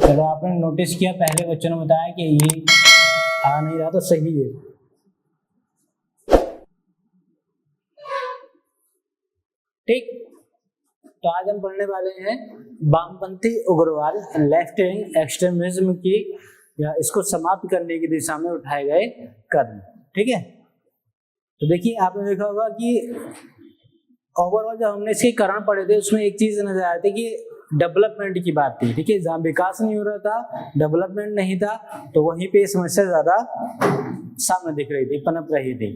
चलो आपने नोटिस किया, पहले बच्चों ने बताया कि ये आ नहीं रहा तो सही है। ठीक, तो आज हम पढ़ने वाले हैं वामपंथी उग्रवाद, लेफ्ट विंग एक्सट्रीमिज्म की, या इसको समाप्त करने की दिशा में उठाए गए कदम। ठीक है, तो देखिए आपने देखा होगा कि ओवरऑल जब हमने इसके कारण पढ़े थे उसमें एक चीज नजर आया था कि डेवलपमेंट की बात थी। ठीक है, जहाँ विकास नहीं हो रहा था, डेवलपमेंट नहीं था, तो वहीं पे समस्या ज्यादा सामने दिख रही थी, पनप रही थी।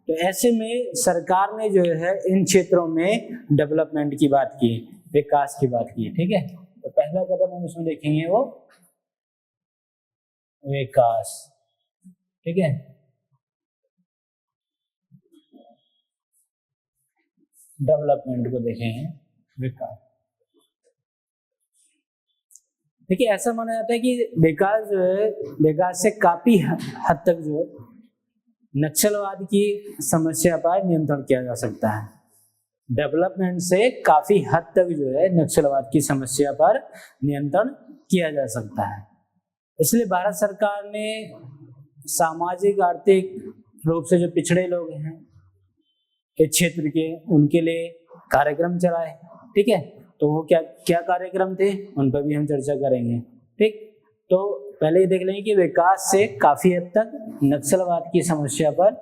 तो ऐसे में सरकार ने जो है इन क्षेत्रों में डेवलपमेंट की बात की, विकास की बात की। ठीक है, तो पहला कदम हम इसमें देखेंगे वो विकास। ठीक है, डेवलपमेंट को देखेंगे, विकास। देखिए ऐसा माना जाता है कि विकास जो है, विकास से काफी हद तक जो है नक्सलवाद की समस्या पर नियंत्रण किया जा सकता है। डेवलपमेंट से काफी हद तक जो है नक्सलवाद की समस्या पर नियंत्रण किया जा सकता है। इसलिए भारत सरकार ने सामाजिक आर्थिक रूप से जो पिछड़े लोग हैं इस क्षेत्र के, उनके लिए कार्यक्रम चलाए। ठीक है, तो वो क्या क्या कार्यक्रम थे उन पर भी हम चर्चा करेंगे। ठीक, तो पहले ये देख लेंगे कि विकास से काफी हद तक नक्सलवाद की समस्या पर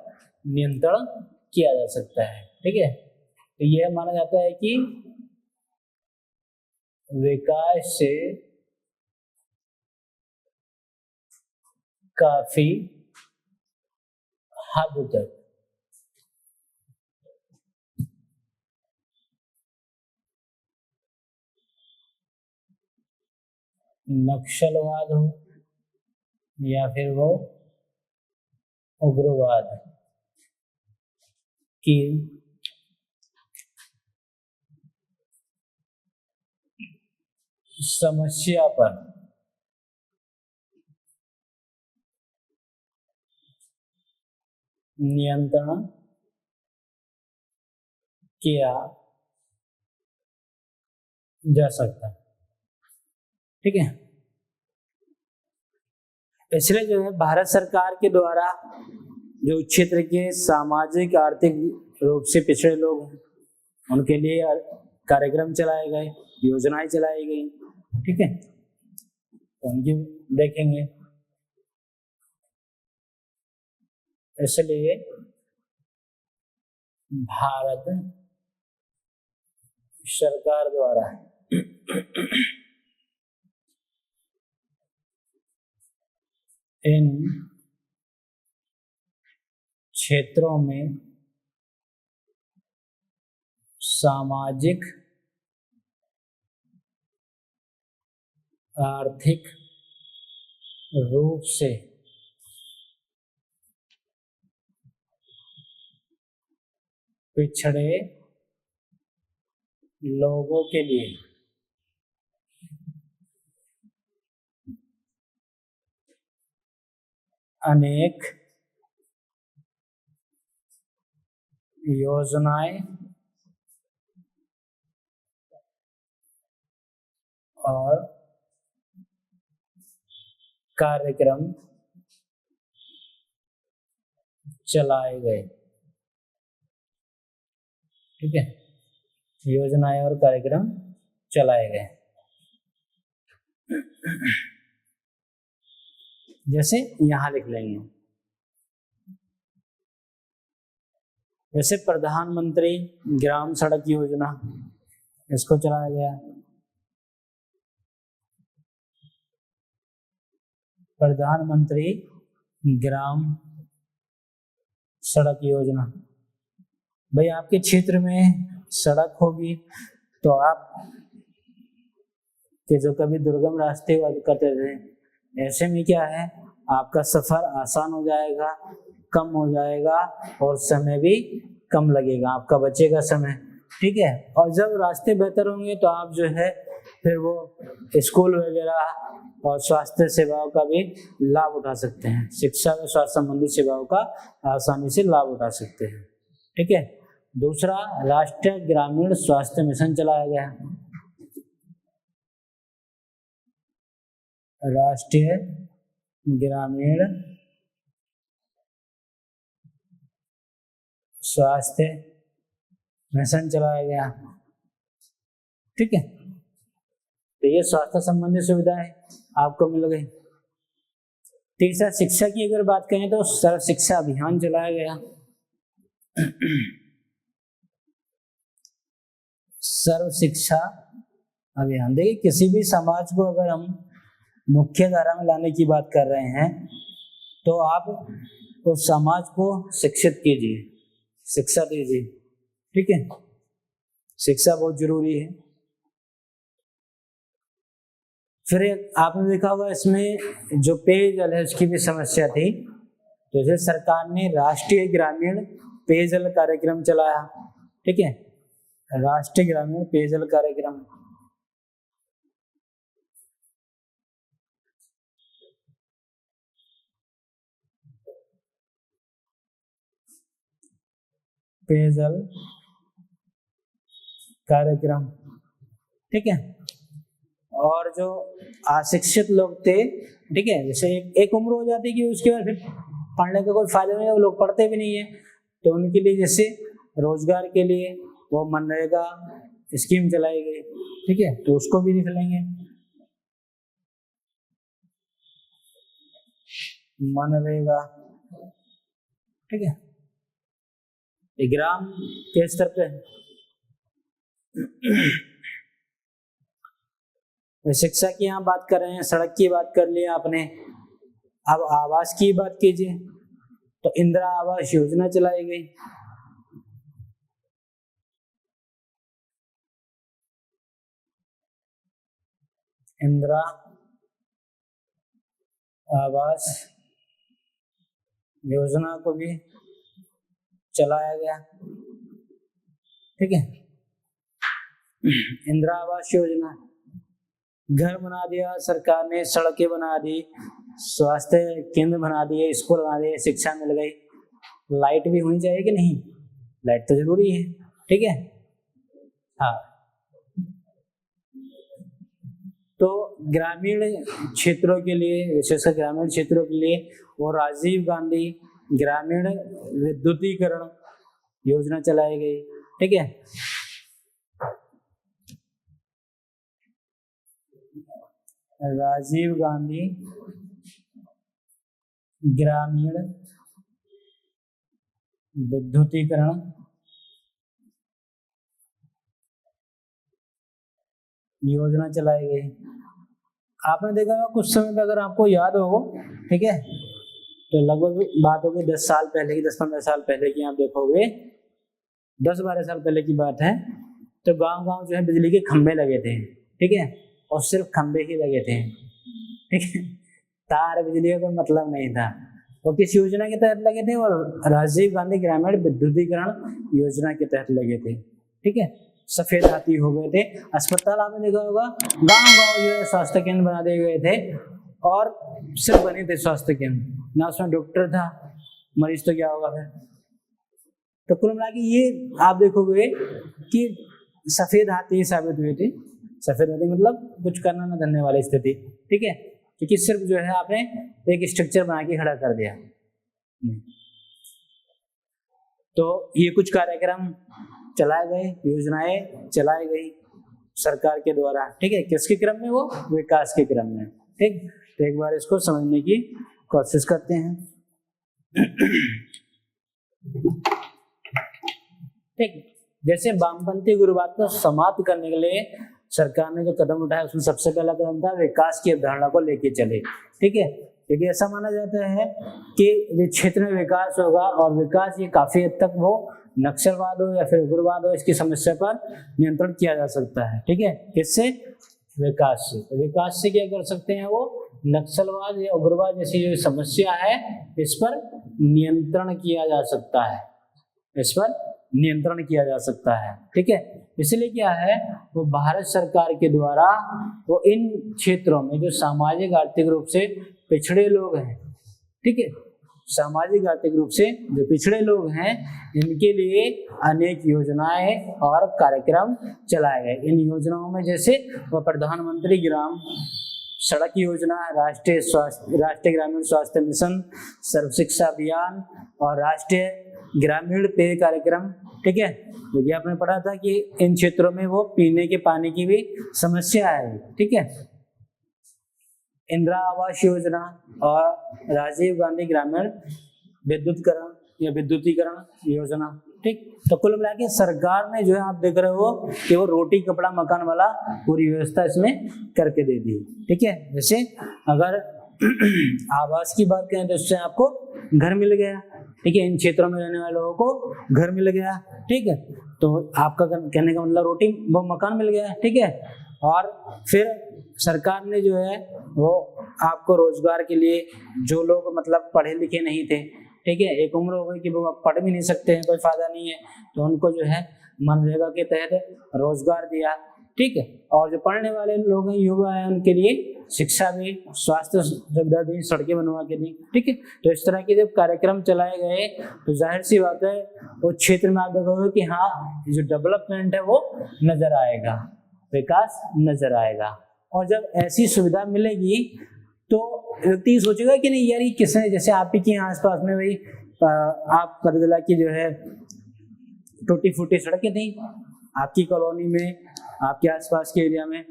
नियंत्रण किया जा सकता है। ठीक है, तो यह माना जाता है कि विकास से काफी हद तक नक्सलवाद हो या फिर वो उग्रवाद की समस्या पर नियंत्रण किया जा सकता है। ठीक है, इसलिए जो है भारत सरकार के द्वारा जो क्षेत्र के सामाजिक आर्थिक रूप से पिछड़े लोग हैं उनके लिए कार्यक्रम चलाए गए, योजनाएं चलाई गई। ठीक है, तो उनकी देखेंगे। इसलिए भारत सरकार द्वारा इन क्षेत्रों में सामाजिक आर्थिक रूप से पिछड़े लोगों के लिए अनेक योजनाएं और कार्यक्रम चलाए गए। ठीक है, योजनाएं और कार्यक्रम चलाए गए। जैसे यहां लिख लेंगे, जैसे प्रधानमंत्री ग्राम सड़क योजना, इसको चलाया गया। प्रधानमंत्री ग्राम सड़क योजना, भाई आपके क्षेत्र में सड़क होगी तो आप के जो कभी दुर्गम रास्ते करते थे, ऐसे में क्या है आपका सफर आसान हो जाएगा, कम हो जाएगा और समय भी कम लगेगा, आपका बचेगा समय। ठीक है, और जब रास्ते बेहतर होंगे तो आप जो है फिर वो स्कूल वगैरह और स्वास्थ्य सेवाओं का भी लाभ उठा सकते हैं, शिक्षा व स्वास्थ्य संबंधी सेवाओं का आसानी से लाभ उठा सकते हैं। ठीक है, दूसरा राष्ट्रीय ग्रामीण स्वास्थ्य मिशन चलाया गया। राष्ट्रीय ग्रामीण स्वास्थ्य मिशन चलाया गया। ठीक है, तो ये स्वास्थ्य संबंधी सुविधाएं आपको मिल गई। तीसरा, शिक्षा की अगर बात करें तो सर्व शिक्षा अभियान चलाया गया। सर्व शिक्षा अभियान, देखिए किसी भी समाज को अगर हम मुख्य धारा में लाने की बात कर रहे हैं तो आप उस समाज को शिक्षित कीजिए, शिक्षा दीजिए। ठीक है, शिक्षा बहुत जरूरी है। फिर आपने देखा होगा इसमें जो पेयजल है उसकी भी समस्या थी, तो जैसे सरकार ने राष्ट्रीय ग्रामीण पेयजल कार्यक्रम चलाया। ठीक है, राष्ट्रीय ग्रामीण पेयजल कार्यक्रम, पेयजल कार्यक्रम। ठीक है, और जो अशिक्षित लोग थे, ठीक है, जैसे एक उम्र हो जाती है कि उसके बाद फिर पढ़ने का कोई फायदा नहीं है, वो लोग पढ़ते भी नहीं है, तो उनके लिए जैसे रोजगार के लिए वो मनरेगा स्कीम चलाई गई। ठीक है, तो उसको भी लिख लेंगे, मनरेगा। ठीक है, ग्राम के स्तर पे शिक्षा की यहाँ बात कर रहे हैं, सड़क की बात कर लिया आपने, अब आवास की बात कीजिए तो इंदिरा आवास योजना चलाई गई। इंदिरा आवास योजना को भी चलाया गया। ठीक है, इंदिरा आवास योजना, घर बना दिया सरकार ने, सड़कें बना दी, स्वास्थ्य केंद्र बना दिए, स्कूल बना दिए, शिक्षा मिल गई। लाइट भी होनी चाहिए कि नहीं, लाइट तो जरूरी है। ठीक है, हाँ, तो ग्रामीण क्षेत्रों के लिए, विशेषकर ग्रामीण क्षेत्रों के लिए वो राजीव गांधी ग्रामीण विद्युतीकरण योजना चलाई गई। ठीक है, राजीव गांधी ग्रामीण विद्युतीकरण योजना चलाई गई। आपने देखा होगा कुछ समय में, अगर आपको याद हो, ठीक है, तो लगभग बात होगी 10 साल पहले की, 10-15 साल पहले की, आप देखोगे 10-12 साल पहले की बात है, तो गांव गांव जो है बिजली के खंभे लगे थे। ठीक है, और सिर्फ खंभे ही लगे थे। ठीक है, तार बिजली का कोई मतलब नहीं था। वो किस योजना के तहत लगे थे? और राजीव गांधी ग्रामीण विद्युतीकरण योजना के तहत लगे थे। ठीक है, सफेद हाथी हो गए थे। अस्पताल आपने देखा होगा, गांव गांव जो है स्वास्थ्य केंद्र बना दिए गए थे, और सिर्फ बने थे स्वास्थ्य केंद्र, ना उसमें डॉक्टर था, मरीज तो क्या होगा फिर। तो कुल मिला के ये आप देखोगे कि सफेद हाथी साबित हुए थे। सफेद हाथी मतलब कुछ करना न धरने वाली स्थिति। ठीक है, क्योंकि सिर्फ जो है आपने एक स्ट्रक्चर बना के खड़ा कर दिया। तो ये कुछ कार्यक्रम चलाए गए, योजनाएं चलाई गई सरकार के द्वारा। ठीक है, किसके क्रम में? वो विकास के क्रम में। ठीक, तो एक बार इसको समझने की कोशिश करते हैं। ठीक, जैसे वामपंथी गुरुवाद को समाप्त करने के लिए सरकार ने जो कदम उठाया, उसमें सबसे पहला कदम था विकास की अवधारणा को लेके चले। ठीक है, क्योंकि ऐसा माना जाता है कि क्षेत्र में विकास होगा, और विकास ये काफी हद तक वो नक्सलवाद हो या फिर उग्रवाद हो, इसकी समस्या पर नियंत्रण किया जा सकता है। ठीक है, किससे? विकास से। तो विकास से क्या कर सकते हैं? वो नक्सलवाद या उग्रवाद जैसी जो समस्या है, इस पर नियंत्रण किया जा सकता है, इस पर नियंत्रण किया जा सकता है। ठीक है, इसलिए क्या है, वो भारत सरकार के द्वारा वो इन क्षेत्रों में जो सामाजिक आर्थिक रूप से पिछड़े लोग हैं, ठीक है, सामाजिक आर्थिक रूप से जो पिछड़े लोग हैं, इनके लिए अनेक योजनाएं और कार्यक्रम चलाए गए। इन योजनाओं में जैसे वो प्रधानमंत्री ग्राम सड़क योजना, राष्ट्रीय ग्रामीण स्वास्थ्य मिशन, सर्व शिक्षा अभियान और राष्ट्रीय ग्रामीण पेय कार्यक्रम। ठीक है, क्योंकि आपने पढ़ा था कि इन क्षेत्रों में वो पीने के पानी की भी समस्या है। ठीक है, इंदिरा आवास योजना और राजीव गांधी ग्रामीण विद्युतीकरण या विद्युतीकरण योजना। ठीक, तो कुल मिला के सरकार ने जो है आप देख रहे हो कि वो रोटी कपड़ा मकान वाला पूरी व्यवस्था इसमें करके दे दी। ठीक है, जैसे अगर आवास की बात करें तो इससे आपको घर मिल गया। ठीक है, इन क्षेत्रों में रहने वाले लोगों को घर मिल गया। ठीक है, तो आपका कहने का मतलब रोटी वो मकान मिल गया। ठीक है, और फिर सरकार ने जो है वो आपको रोजगार के लिए, जो लोग मतलब पढ़े लिखे नहीं थे, ठीक है, एक उम्र हो गई कि वो अब पढ़ भी नहीं सकते हैं, कोई फायदा नहीं है, तो उनको जो है मनरेगा के तहत रोजगार दिया। ठीक है, और जो पढ़ने वाले लोग हैं, युवा हैं, उनके लिए शिक्षा भी, स्वास्थ्य सुविधा दी, सड़कें बनवा के दी। ठीक है, तो इस तरह के जब कार्यक्रम चलाए गए तो जाहिर सी बात है उस क्षेत्र में आप देखोगे कि हाँ, जो डेवलपमेंट है वो नजर आएगा, विकास नजर आएगा। और जब ऐसी सुविधा मिलेगी तो व्यक्ति सोचेगा कि नहीं यार ये किसने, जैसे आप ही के आसपास में भाई आप करजला की जो है टूटी फूटी सड़कें थी आपकी कॉलोनी में, आपके आसपास के एरिया में,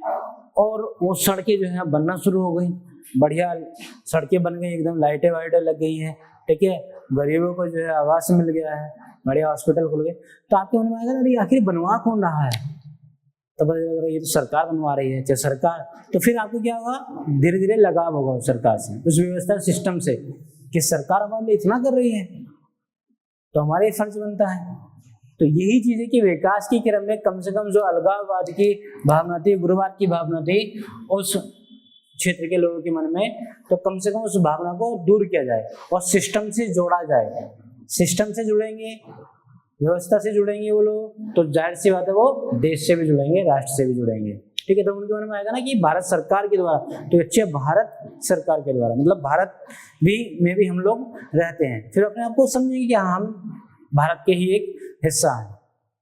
और वो सड़कें जो है बनना शुरू हो गई, बढ़िया सड़कें बन गई, एकदम लाइटें वाइटें लग गई हैं। ठीक है, गरीबों को जो है आवास मिल गया है, बढ़िया हॉस्पिटल खुल गए, तो आपके मन में आएगा अरे आखिर बनवा कौन रहा है, तो पता लग रहा है ये तो सरकार बनवा रही है। अच्छा सरकार, तो फिर आपको क्या होगा, धीरे धीरे लगाव होगा उस सरकार से, उस व्यवस्था सिस्टम से, कि सरकार हमारे लिए इतना कर रही है तो हमारे फर्ज बनता है। तो यही चीज है कि विकास की क्रम में कम से कम जो अलगाववाद की भावना थी, उग्रवाद की भावना थी उस क्षेत्र के लोगों के मन में, तो कम से कम उस भावना को दूर किया जाए और सिस्टम से जोड़ा जाए। सिस्टम से जुड़ेंगे, व्यवस्था से जुड़ेंगे वो लोग, तो जाहिर सी बात है वो देश से भी जुड़ेंगे, राष्ट्र से भी जुड़ेंगे। ठीक है, तो उनके मन में आएगा ना कि भारत सरकार के द्वारा, तो अच्छे भारत सरकार के द्वारा, मतलब भारत भी में भी हम लोग रहते हैं, फिर अपने आप को समझेंगे कि हम भारत के ही एक हिस्सा है।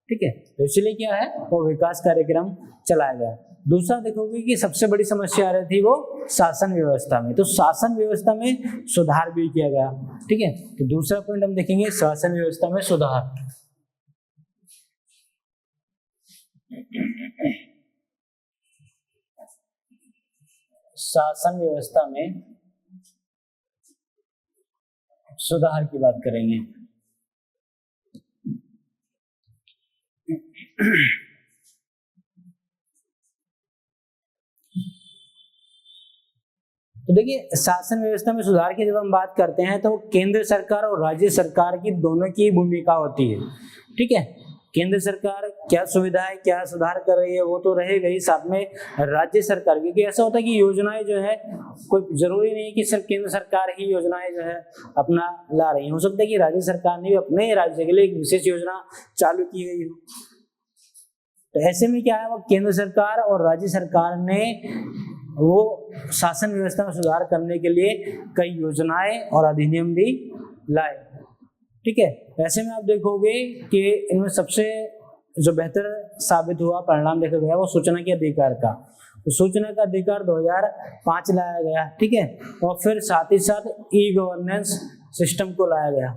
ठीक है, तो इसलिए क्या है वो विकास कार्यक्रम चलाया गया। दूसरा देखोगे कि सबसे बड़ी समस्या आ रही थी वो शासन व्यवस्था में, तो शासन व्यवस्था में सुधार भी किया गया। ठीक है, तो दूसरा पॉइंट हम देखेंगे शासन व्यवस्था में सुधार। शासन व्यवस्था में सुधार की बात करेंगे। तो देखिए शासन व्यवस्था में सुधार की जब हम बात करते हैं तो केंद्र सरकार और राज्य सरकार की दोनों की भूमिका होती है। ठीक है, केंद्र सरकार क्या सुविधा है, क्या सुधार कर रही है वो तो रहेगा ही, साथ में राज्य सरकार, क्योंकि ऐसा होता है कि योजनाएं जो है कोई जरूरी नहीं है कि सिर्फ केंद्र सरकार ही योजनाएं जो है अपना ला रही है, हो सकता है कि राज्य सरकार ने भी अपने राज्य के लिए एक विशेष योजना चालू की गई हो। तो ऐसे में क्या है, वो केंद्र सरकार और राज्य सरकार ने वो शासन व्यवस्था में सुधार करने के लिए कई योजनाएं और अधिनियम भी लाए। ठीक है, ऐसे में आप देखोगे कि इनमें सबसे जो बेहतर साबित हुआ परिणाम देखा गया वो सूचना के अधिकार का। तो सूचना का अधिकार 2005 लाया गया। ठीक है, और फिर साथ ही साथ ई गवर्नेंस सिस्टम को लाया गया,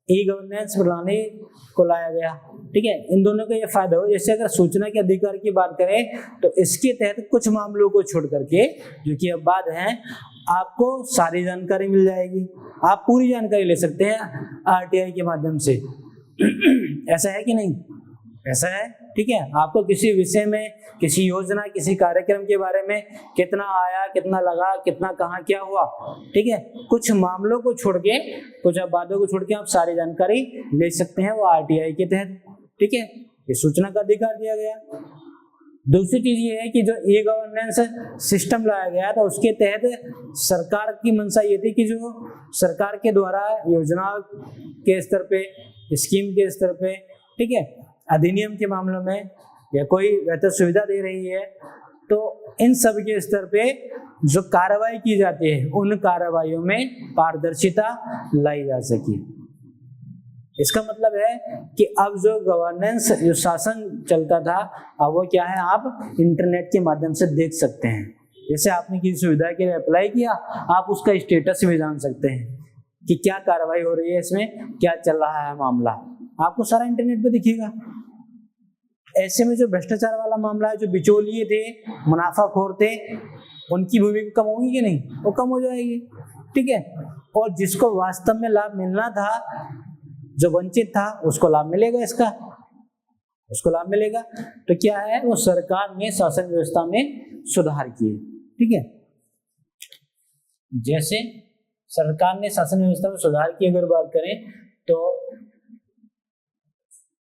ई गवर्नेंस प्रणाली को लाया गया। ठीक है, इन दोनों का ये फायदा हो, जैसे अगर सूचना के अधिकार की बात करें तो इसके तहत कुछ मामलों को छोड़ करके जो कि अब बाद है, आपको सारी जानकारी मिल जाएगी, आप पूरी जानकारी ले सकते हैं आरटीआई के माध्यम से। ऐसा है कि नहीं? ऐसा है। ठीक है, आपको किसी विषय में, किसी योजना, किसी कार्यक्रम के बारे में कितना आया, कितना लगा, कितना कहाँ क्या हुआ, ठीक है, कुछ मामलों को छोड़ के, कुछ बातों को छोड़ के आप सारी जानकारी ले सकते हैं वो आरटीआई के तहत। ठीक है, ये सूचना का अधिकार दिया गया। दूसरी चीज ये है कि जो ई गवर्नेंस सिस्टम लाया गया था उसके तहत सरकार की मंशा ये थी कि जो सरकार के द्वारा योजना के स्तर पे, स्कीम के स्तर पे, ठीक है, अधिनियम के मामलों में या कोई बेहतर सुविधा दे रही है तो इन सब के स्तर पे जो कार्रवाई की जाती है उन कार्रवाइयों में पारदर्शिता लाई जा सके। इसका मतलब है कि अब जो गवर्नेंस, जो शासन चलता था, अब वो क्या है, आप इंटरनेट के माध्यम से देख सकते हैं। जैसे आपने किसी सुविधा के लिए अप्लाई किया, आप उसका स्टेटस भी जान सकते हैं कि क्या कार्रवाई हो रही है, इसमें क्या चल रहा है मामला, आपको सारा इंटरनेट पे दिखेगा। ऐसे में जो भ्रष्टाचार वाला मामला है, जो बिचौलिए थे, मुनाफाखोर थे, उनकी भूमिका कम होगी कि नहीं? वो कम हो जाएगी, ठीक है। और जिसको वास्तव में लाभ मिलना था, जो वंचित था, उसको लाभ मिलेगा, उसको लाभ मिलेगा। तो क्या है, वो सरकार ने शासन व्यवस्था में सुधार किए, ठीक है। जैसे सरकार ने शासन व्यवस्था में सुधार की अगर बात करें तो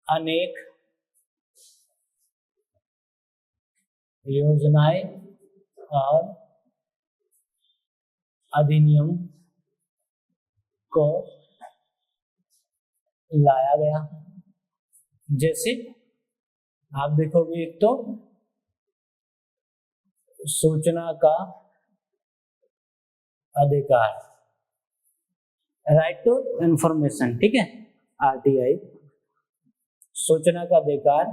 अनेक योजनाएं और अधिनियम को लाया गया। जैसे आप देखोगे, एक तो सूचना का अधिकार, राइट टू इंफॉर्मेशन, ठीक है, आरटीआई, सूचना का अधिकार,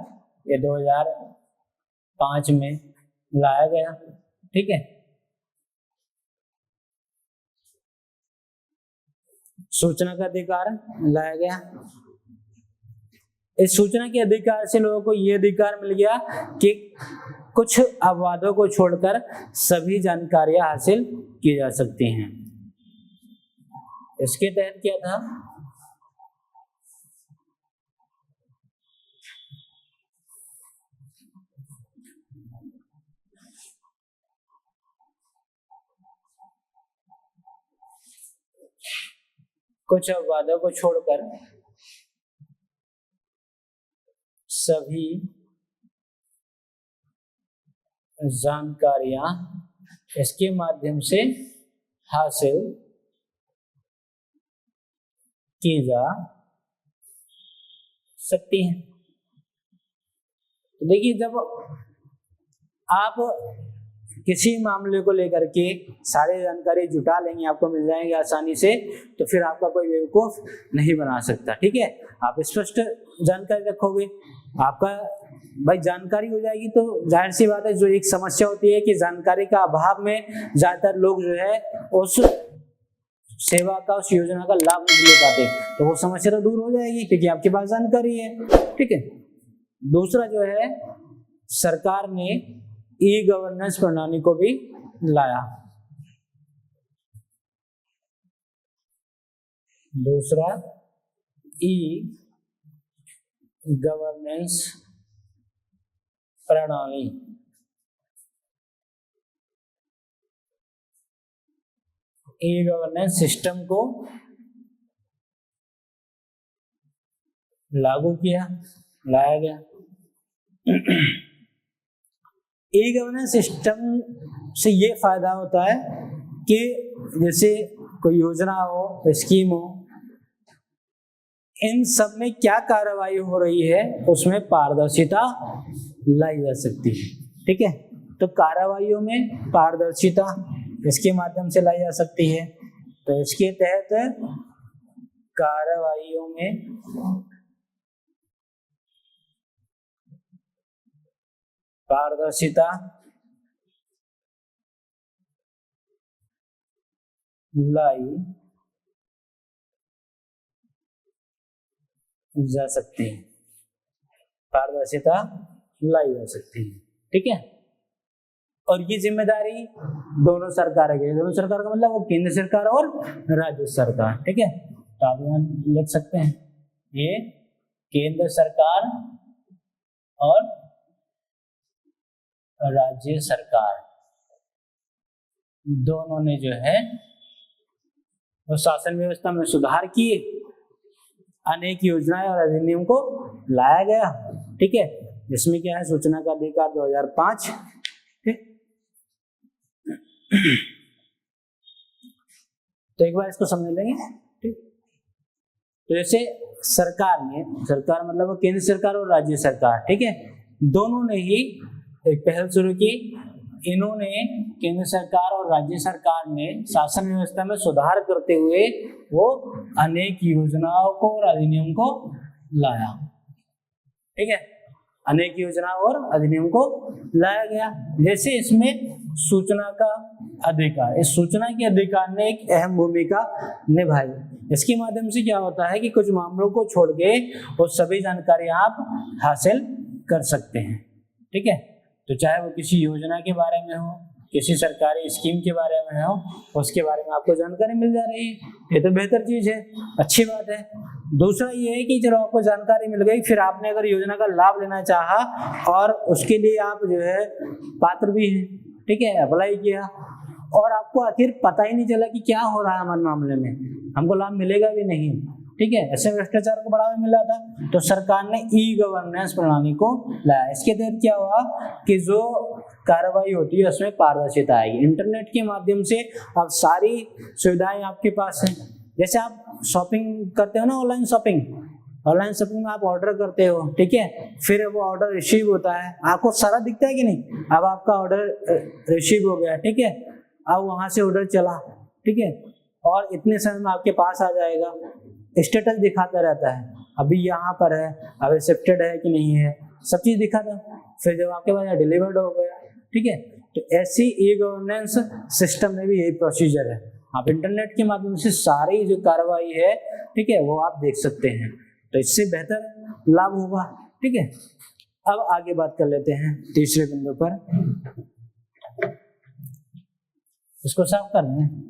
ये 2005 में लाया गया, ठीक है। सूचना का अधिकार लाया गया। इस सूचना के अधिकार से लोगों को ये अधिकार मिल गया कि कुछ अपवादों को छोड़कर सभी जानकारियां हासिल की जा सकती हैं। इसके तहत क्या था, कुछ अपवादों को छोड़कर सभी जानकारियां इसके माध्यम से हासिल की जा सकती हैं। देखिए, जब आप किसी मामले को लेकर के सारी जानकारी जुटा लेंगे, आपको मिल जाएंगे आसानी से, तो फिर आपका कोई बेवकूफ नहीं बना सकता, ठीक है। आप स्पष्ट जानकारी रखोगे, आपका भाई जानकारी हो जाएगी, तो जाहिर सी बात है, जो एक समस्या होती है कि जानकारी का अभाव में ज्यादातर लोग जो है उस सेवा का, उस योजना का लाभ नहीं ले पाते, तो वो समस्या तो दूर हो जाएगी क्योंकि आपके पास जानकारी है, ठीक है। दूसरा जो है, सरकार ने ई गवर्नेंस प्रणाली को भी लाया। दूसरा, ई गवर्नेंस प्रणाली, ई गवर्नेंस सिस्टम को लागू किया, लाया गया। ई गवर्नेंस सिस्टम से ये फायदा होता है कि जैसे कोई योजना हो, स्कीम हो, इन सब में क्या कार्रवाई हो रही है उसमें पारदर्शिता लाई जा सकती है, ठीक है। तो कार्रवाइयों में पारदर्शिता इसके माध्यम से लाई जा सकती है। तो इसके तहत कार्रवाइयों में पारदर्शिता लाई जा सकती है, पारदर्शिता लाई जा सकती है, ठीक है। और ये जिम्मेदारी दोनों सरकार की, दोनों सरकार का मतलब वो केंद्र सरकार और राज्य सरकार, ठीक है। तो आप यहाँ लिख सकते हैं, ये केंद्र सरकार और राज्य सरकार दोनों ने जो है वो शासन व्यवस्था में सुधार किए, अनेक योजनाएं और अधिनियम को लाया गया, ठीक है। जिसमें क्या है, सूचना का अधिकार 2005, ठीक। तो एक बार इसको समझ लेंगे, ठीक। तो जैसे सरकार मतलब वो केंद्र सरकार और राज्य सरकार, ठीक है, दोनों ने ही एक पहल शुरू की। इन्होंने, केंद्र सरकार और राज्य सरकार ने शासन व्यवस्था में सुधार करते हुए वो अनेक योजनाओं को और अधिनियम को लाया, ठीक है। अनेक योजनाओं और अधिनियम को लाया गया। जैसे इसमें सूचना का अधिकार, इस सूचना के अधिकार ने एक अहम भूमिका निभाई। इसके माध्यम से क्या होता है कि कुछ मामलों को छोड़ के वो सभी जानकारी आप हासिल कर सकते हैं। ठीक है, तो चाहे वो किसी योजना के बारे में हो, किसी सरकारी स्कीम के बारे में हो, उसके बारे में आपको जानकारी मिल जा रही है, ये तो बेहतर चीज है, अच्छी बात है। दूसरा ये है कि चलो आपको जानकारी मिल गई, फिर आपने अगर योजना का लाभ लेना चाहा और उसके लिए आप जो है पात्र भी हैं, ठीक है, अप्लाई किया और आपको आखिर पता ही नहीं चला कि क्या हो रहा है हमारे मामले में, हमको लाभ मिलेगा भी नहीं, ठीक है, ऐसे भ्रष्टाचार को बढ़ावा मिला था। तो सरकार ने ई गवर्नेंस प्रणाली को लाया। इसके तहत क्या हुआ कि जो कार्रवाई होती है उसमें पारदर्शिता आएगी। इंटरनेट के माध्यम से अब सारी सुविधाएं आपके पास हैं। जैसे आप शॉपिंग करते हो ना, ऑनलाइन शॉपिंग में आप ऑर्डर करते हो, ठीक है, फिर वो ऑर्डर रिसीव होता है, आपको सारा दिखता है कि नहीं, अब आपका ऑर्डर रिसीव हो गया, ठीक है, अब वहां से ऑर्डर चला, ठीक है, और इतने समय में आपके पास आ जाएगा, स्टेटस दिखाता रहता है, अभी यहाँ पर है, अब एक्सेप्टेड है कि नहीं है, सब चीज दिखाता है। फिर जब आपके पास डिलीवर्ड हो गया, ठीक है, तो ऐसी ई गवर्नेंस सिस्टम में भी यही प्रोसीजर है। आप इंटरनेट के माध्यम से सारी जो कार्रवाई है, ठीक है, वो आप देख सकते हैं, तो इससे बेहतर लाभ होगा। ठीक है, अब आगे बात कर लेते हैं तीसरे बिंदु पर, इसको साफ कर लें।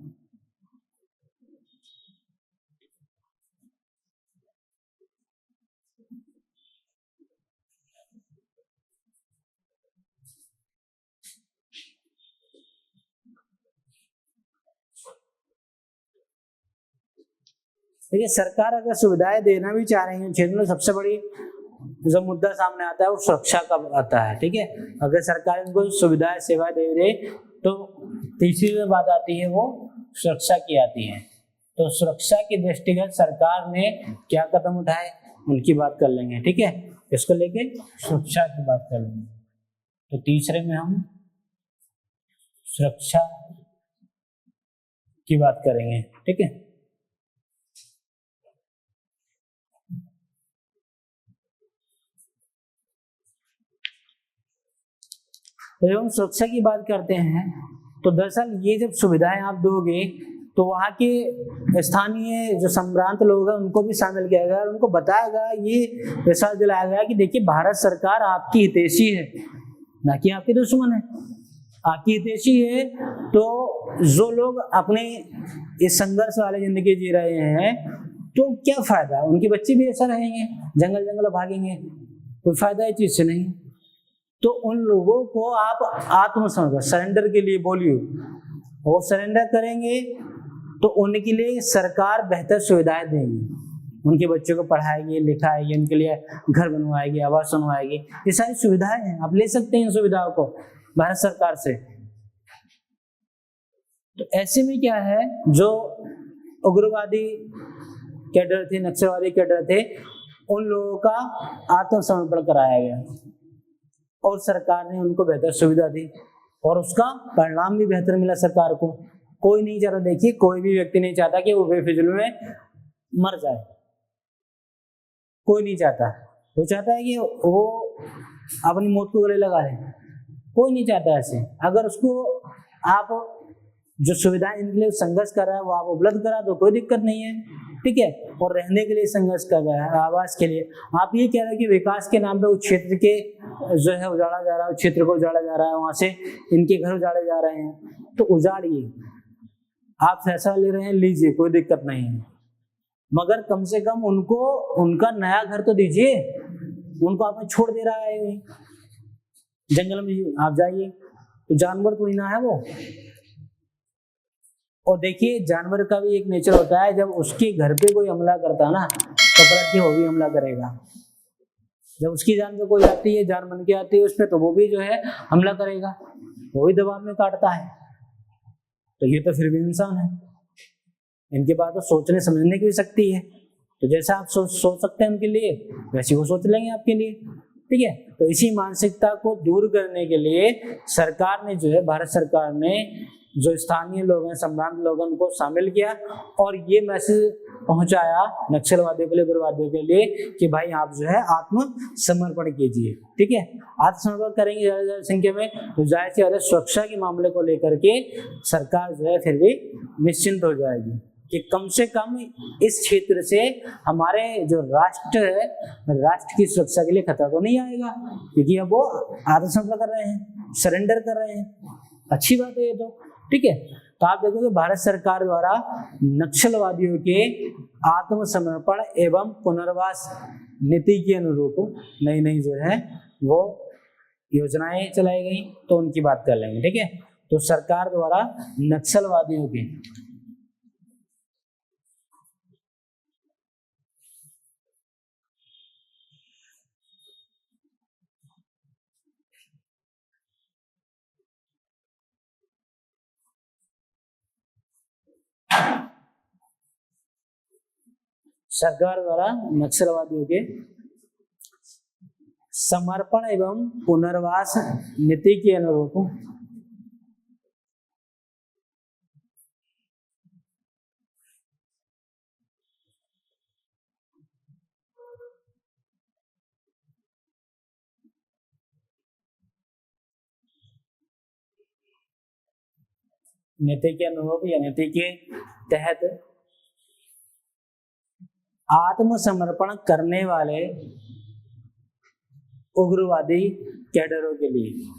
देखिए, सरकार अगर सुविधाएं देना भी चाह रही है क्षेत्र में, सबसे बड़ी जो मुद्दा सामने आता है वो सुरक्षा का आता है। ठीक है, अगर सरकार इनको सुविधाएं सेवा दे रही तो तीसरी जो बात आती है वो सुरक्षा की आती है। तो सुरक्षा के दृष्टिगत सरकार ने क्या कदम उठाए उनकी बात कर लेंगे। ठीक है, इसको लेके सुरक्षा की बात कर लेंगे। तो तीसरे में हम सुरक्षा की बात करेंगे। ठीक है, तो जब हम सुरक्षा की बात करते हैं तो दरअसल ये जब सुविधाएं आप दोगे तो वहाँ के स्थानीय जो संभ्रांत लोग हैं उनको भी शामिल किया गया और उनको बताया गया, ये विश्वास दिलाया गया कि देखिए भारत सरकार आपकी हितैषी है, ना कि आपके दुश्मन है, आपकी हितैषी है। तो जो लोग अपने इस संघर्ष वाले जिंदगी जी रहे हैं तो क्या फायदा, उनके बच्चे भी ऐसा रहेंगे, जंगल जंगल भागेंगे, कोई फायदा इस चीज से नहीं। तो उन लोगों को आप आत्मसमर्पण सरेंडर के लिए बोलिए, वो सरेंडर करेंगे तो उनके लिए सरकार बेहतर सुविधाएं देगी, उनके बच्चों को पढ़ाएगी लिखाएगी, उनके लिए घर बनवाएगी, आवास बनवाएगी, ये सारी सुविधाएं हैं, आप ले सकते हैं इन सुविधाओं को भारत सरकार से। तो ऐसे में क्या है, जो उग्रवादी कैडर थे, नक्सलवादी कैडर थे, उन लोगों का आत्मसमर्पण कराया गया और सरकार ने उनको बेहतर सुविधा दी और उसका परिणाम भी बेहतर मिला सरकार को। कोई नहीं चाहता, देखिए कोई भी व्यक्ति नहीं चाहता कि वो बेफिजूल में मर जाए, कोई नहीं चाहता, वो चाहता है कि वो अपनी मौत को गले लगा ले, कोई नहीं चाहता ऐसे। अगर उसको आप जो सुविधाएं इनके लिए संघर्ष कर रहा है वो आप उपलब्ध करा तो कोई दिक्कत नहीं है, ठीक है, और रहने के लिए संघर्ष कर रहा है, आवास के लिए। आप ये कह रहे हैं कि विकास के नाम पे उस क्षेत्र के जो है उजाड़ा जा रहा है, उस क्षेत्र को उजाड़ा जा रहा है, वहां से इनके घर उजाड़े जा रहे हैं, तो उजाड़िए, आप फैसला ले रहे हैं लीजिए, कोई दिक्कत नहीं है, मगर कम से कम उनको उनका नया घर तो दीजिए। उनको आपने छोड़ दे रहा है जंगल में, आप जाइए, तो जानवर कोई ना है वो। और देखिए जानवर का भी एक नेचर होता है, जब उसके घर पे कोई हमला करता है ना तो पलट के वो भी हमला करेगा। जब उसकी जान पे कोई आती है, जान बन के आती है उस पर, तो वो भी जो है हमला करेगा, वो भी दबाव में काटता है। तो ये तो फिर भी इंसान है, इनके पास तो सोचने समझने की भी शक्ति है, तो जैसा आप सोच सकते हैं उनके लिए वैसे वो सोच लेंगे आपके लिए। ठीक है, तो इसी मानसिकता को दूर करने के लिए सरकार ने जो है, भारत सरकार ने जो स्थानीय लोग हैं, संभ्रांत लोगों को शामिल किया और ये मैसेज पहुंचाया नक्सलवादियों के लिए, उग्रवादियों के लिए कि भाई आप जो है आत्मसमर्पण कीजिए। ठीक है, आत्मसमर्पण करेंगे ज्यादा संख्या में तो जाहिर सी बात है सुरक्षा के मामले को लेकर के सरकार जो है फिर भी निश्चिंत हो जाएगी कि कम से कम इस क्षेत्र से हमारे जो राष्ट्र है, राष्ट्र की सुरक्षा के लिए खतरा तो नहीं आएगा, क्योंकि अब वो आत्मसमर्पण कर रहे हैं, सरेंडर कर रहे हैं। अच्छी बात है ये तो। ठीक है, तो आप देखोगे भारत सरकार द्वारा नक्सलवादियों के आत्मसमर्पण एवं पुनर्वास नीति के अनुरूप नई नई जो है वो योजनाएं चलाई गई, तो उनकी बात कर लेंगे। ठीक है, तो सरकार द्वारा नक्सलवादियों के सरकार द्वारा नक्सलवादियों के समर्पण एवं पुनर्वास नीति के अनुरूप नीति के अनुरूप या नीति के तहत आत्मसमर्पण करने वाले उग्रवादी कैडरों के लिए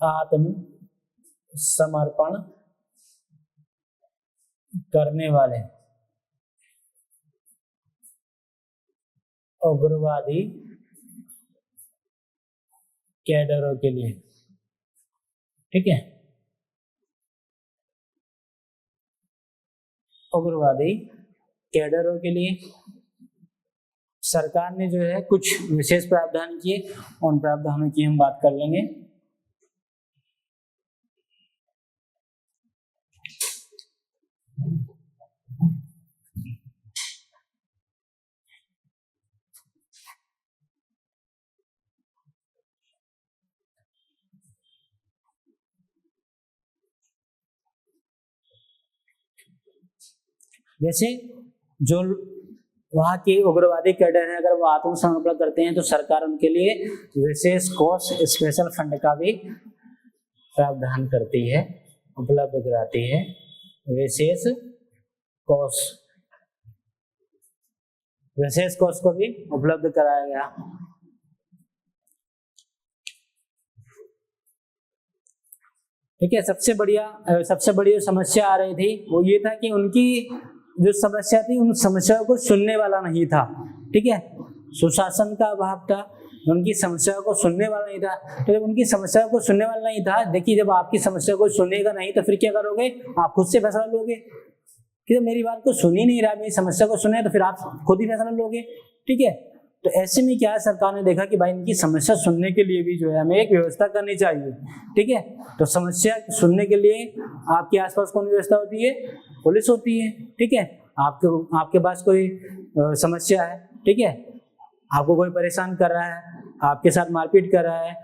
आत्मसमर्पण करने वाले उग्रवादी कैडरों के लिए। ठीक है, उग्रवादी कैडरों के लिए सरकार ने जो है कुछ विशेष प्रावधान किए, उन प्रावधानों की हम बात कर लेंगे। जैसे जो वहाँ के उग्रवादी कैडर हैं, अगर वो आत्मसमर्पण करते हैं तो सरकार उनके लिए विशेष कोष, स्पेशल फंड का भी प्रावधान करती है, उपलब्ध कराती है। विशेष कोष, विशेष कोष को भी उपलब्ध कराया गया। ठीक है, सबसे बड़ी समस्या आ रही थी वो ये था कि उनकी जो समस्या थी उन समस्याओं को सुनने वाला नहीं था। ठीक है, सुशासन का अभाव था, उनकी समस्याओं को सुनने वाला नहीं था। तो जब उनकी समस्याओं को सुनने वाला नहीं था, देखिए जब आपकी समस्या को सुनेगा नहीं तो फिर क्या करोगे, आप खुद से फैसला लोगे कि तो मेरी बात को सुन ही नहीं रहा, मेरी समस्या को सुने, तो फिर आप खुद ही फैसला लोगे। ठीक है, तो ऐसे में क्या है, सरकार ने देखा कि भाई इनकी समस्या सुनने के लिए भी जो है हमें एक व्यवस्था करनी चाहिए। ठीक है, तो समस्या सुनने के लिए आपके आसपास कौन व्यवस्था होती है, पुलिस होती है। ठीक है, आपके पास कोई समस्या है, ठीक है, आपको कोई परेशान कर रहा है, आपके साथ मारपीट कर रहा है,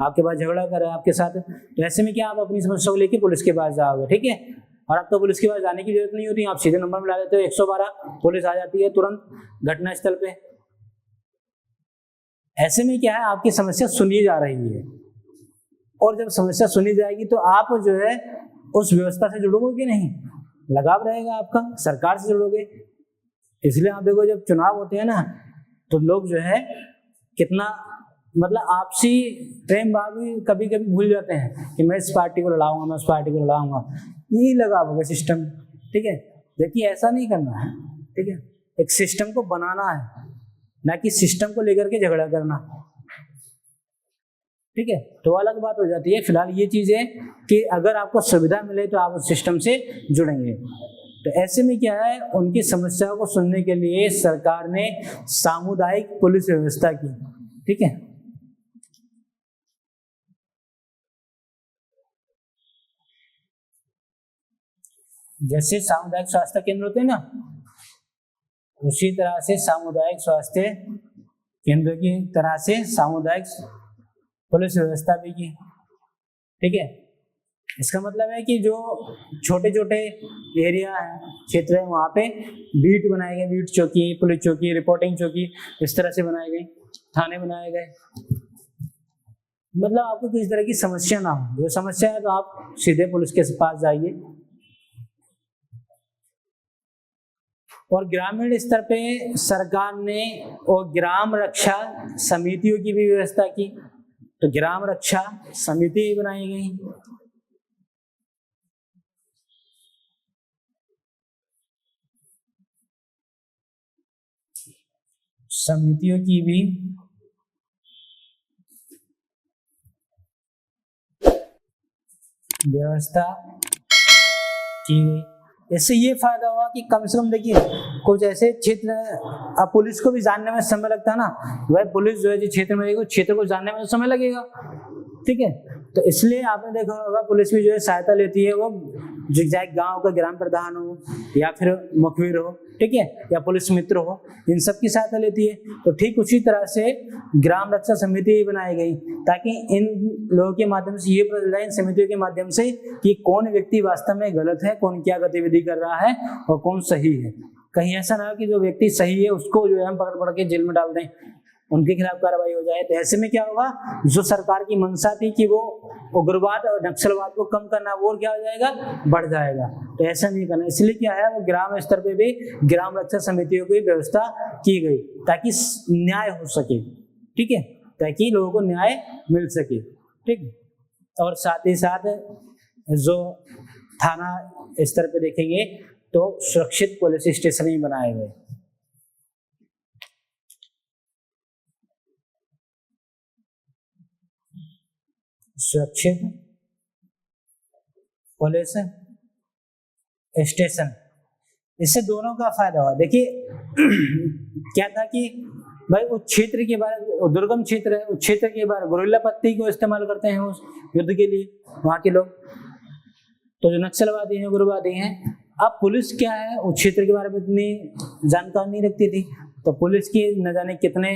आपके पास झगड़ा कर रहा है आपके साथ, तो ऐसे में क्या आप अपनी समस्या को लेकर पुलिस के पास जाओगे। ठीक है, और अब तो पुलिस के पास जाने की जरूरत नहीं होती, आप सीधे नंबर मिला देते हो 112, पुलिस आ जाती है तुरंत घटना स्थल पे। ऐसे में क्या है, आपकी समस्या सुनी जा रही है, और जब समस्या सुनी जाएगी तो आप जो है उस व्यवस्था से जुड़ोगे कि नहीं, लगाव रहेगा आपका, सरकार से जुड़ोगे। इसलिए आप देखो जब चुनाव होते हैं ना तो लोग जो है कितना मतलब आपसी प्रेम भाव भी कभी कभी भूल जाते हैं कि मैं इस पार्टी को लड़ाऊंगा, मैं उस पार्टी को लड़ाऊंगा, यही लगाव होगा सिस्टम। ठीक है, देखिए ऐसा नहीं करना है। ठीक है, एक सिस्टम को बनाना है, ना कि सिस्टम को लेकर के झगड़ा करना। ठीक है, तो अलग बात हो जाती है। फिलहाल ये चीज है कि अगर आपको सुविधा मिले तो आप उस सिस्टम से जुड़ेंगे। तो ऐसे में क्या है, उनकी समस्याओं को सुनने के लिए सरकार ने सामुदायिक पुलिस व्यवस्था की। ठीक है, जैसे सामुदायिक स्वास्थ्य केंद्र होते हैं ना, उसी तरह से सामुदायिक स्वास्थ्य केंद्र की तरह से सामुदायिक पुलिस व्यवस्था भी की। ठीक है, इसका मतलब है कि जो छोटे छोटे एरिया है, क्षेत्र है, वहाँ पे बीट बनाए गए, बीट चौकी, पुलिस चौकी, रिपोर्टिंग चौकी, इस तरह से बनाए गए, थाने बनाए गए। मतलब आपको किसी तरह की समस्या ना हो, जो समस्या है तो आप सीधे पुलिस के पास जाइए। और ग्रामीण स्तर पे सरकार ने और ग्राम रक्षा समितियों की भी व्यवस्था की, तो ग्राम रक्षा समिति बनाई गई। समितियों की भी व्यवस्था की गई। इससे ये फायदा हुआ कि कम से कम देखिए कुछ ऐसे क्षेत्र, अब पुलिस को भी जानने में समय लगता है ना, भाई पुलिस जो है जिस क्षेत्र में रहेगी, क्षेत्र को जानने में समय लगेगा, ठीक है। तो इसलिए आपने देखा होगा पुलिस भी जो है सहायता लेती है, वो जो चाहे गांव का ग्राम प्रधान हो या फिर मुखबिर हो, ठीक है, या पुलिस मित्र हो, इन सब की सहायता लेती है। तो ठीक उसी तरह से ग्राम रक्षा समिति बनाई गई ताकि इन लोगों के माध्यम से ये पता चल जाए, इन समितियों के माध्यम से, कि कौन व्यक्ति वास्तव में गलत है, कौन क्या गतिविधि कर रहा है और कौन सही है। कहीं ऐसा ना हो कि जो व्यक्ति सही है उसको जो है हम पकड़ के जेल में डाल दें, उनके खिलाफ कार्रवाई हो जाए। तो ऐसे में क्या होगा, जो सरकार की मंशा थी कि वो उग्रवाद और नक्सलवाद को कम करना, वो क्या हो जाएगा, बढ़ जाएगा। तो ऐसा नहीं करना, इसलिए क्या है, वो ग्राम स्तर पे भी ग्राम रक्षा समितियों की व्यवस्था की गई ताकि न्याय हो सके, ठीक है, ताकि लोगों को न्याय मिल सके, ठीक। और साथ ही साथ जो थाना स्तर पे देखेंगे तो सुरक्षित पुलिस स्टेशन ही बनाए गए। सुरक्षित पुलिस स्टेशन, इससे दोनों का फायदा हुआ। देखिए क्या था कि भाई उस क्षेत्र के बारे, दुर्गम क्षेत्र है, उस क्षेत्र के बारे गुरिल्ला पत्ती को इस्तेमाल करते हैं उस युद्ध के लिए वहां के लोग, तो जो नक्सलवादी हैं, उग्रवादी हैं। अब पुलिस क्या है, उस क्षेत्र के बारे में इतनी जानकारी नहीं रखती थी, तो पुलिस की न जाने कितने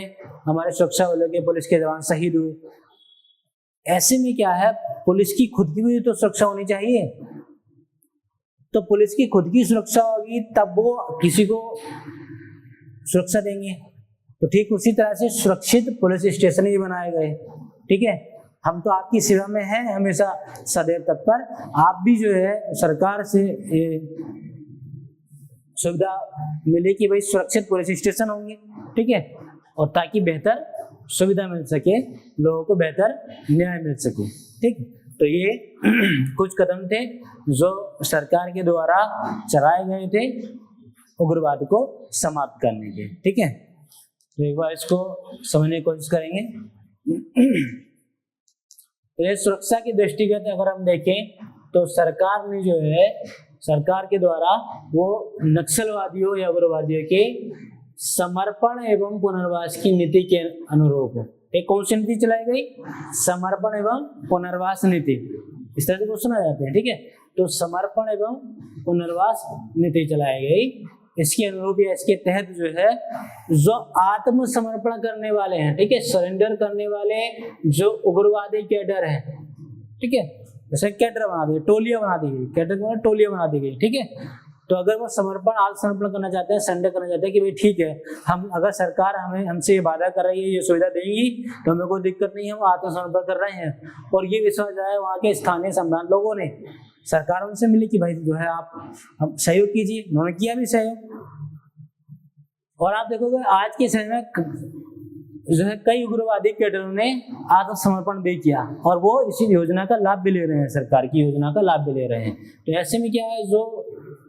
हमारे सुरक्षा बलों के पुलिस के जवान शहीद हुए। ऐसे में क्या है, पुलिस की खुद की भी तो सुरक्षा होनी चाहिए, तो पुलिस की खुद की सुरक्षा होगी तब वो किसी को सुरक्षा देंगे। तो ठीक उसी तरह से सुरक्षित पुलिस स्टेशन ही बनाए गए, ठीक है। हम तो आपकी सेवा में हैं हमेशा सदैव तत्पर, आप भी जो है सरकार से सुविधा मिले कि भाई सुरक्षित पुलिस स्टेशन होंगे, ठीक है, और ताकि बेहतर सुविधा मिल सके, लोगों को बेहतर न्याय मिल सके, ठीक। तो ये कुछ कदम थे जो सरकार के द्वारा चलाए गए थे उग्रवाद को समाप्त करने के, ठीक है। तो एक बार इसको समझने की कोशिश करेंगे। तो सुरक्षा की दृष्टिगत अगर हम देखें तो सरकार ने जो है, सरकार के द्वारा वो नक्सलवादियों या उग्रवादियों के समर्पण एवं पुनर्वास की नीति के अनुरूप एक कौन सी नीति चलाई गई, समर्पण एवं पुनर्वास नीति, इस तरह से क्वेश्चन आ जाते हैं, ठीक है। तो समर्पण एवं पुनर्वास नीति चलाई गई, इसके अनुरूप या इसके तहत जो है, जो आत्मसमर्पण करने वाले हैं, ठीक है, सरेंडर करने वाले जो उग्रवादी कैडर है, ठीक है, जैसे कैडर बना दी, टोलियां बना दी गई, कैडर को टोलियां बना दी गई, ठीक है। तो अगर वो समर्पण आत्मसमर्पण करना चाहते हैं, सरेंडर करना चाहते हैं कि भाई ठीक है, हम अगर सरकार हमसे ये वादा कर रही है, ये सुविधा देंगी, तो हमें कोई दिक्कत नहीं है, हम आत्मसमर्पण कर रहे हैं। और ये विश्वास जो है वहाँ के स्थानीय सम्राट लोगों ने सरकार उनसे मिली कि भाई जो है आप सहयोग कीजिए, उन्होंने किया भी सहयोग। और आप देखोगे आज के समय में जो है कई उग्रवादी कैडरों ने आत्मसमर्पण भी किया और वो इसी योजना का लाभ भी ले रहे हैं, सरकार की योजना का लाभ भी ले रहे हैं। तो ऐसे में क्या है, जो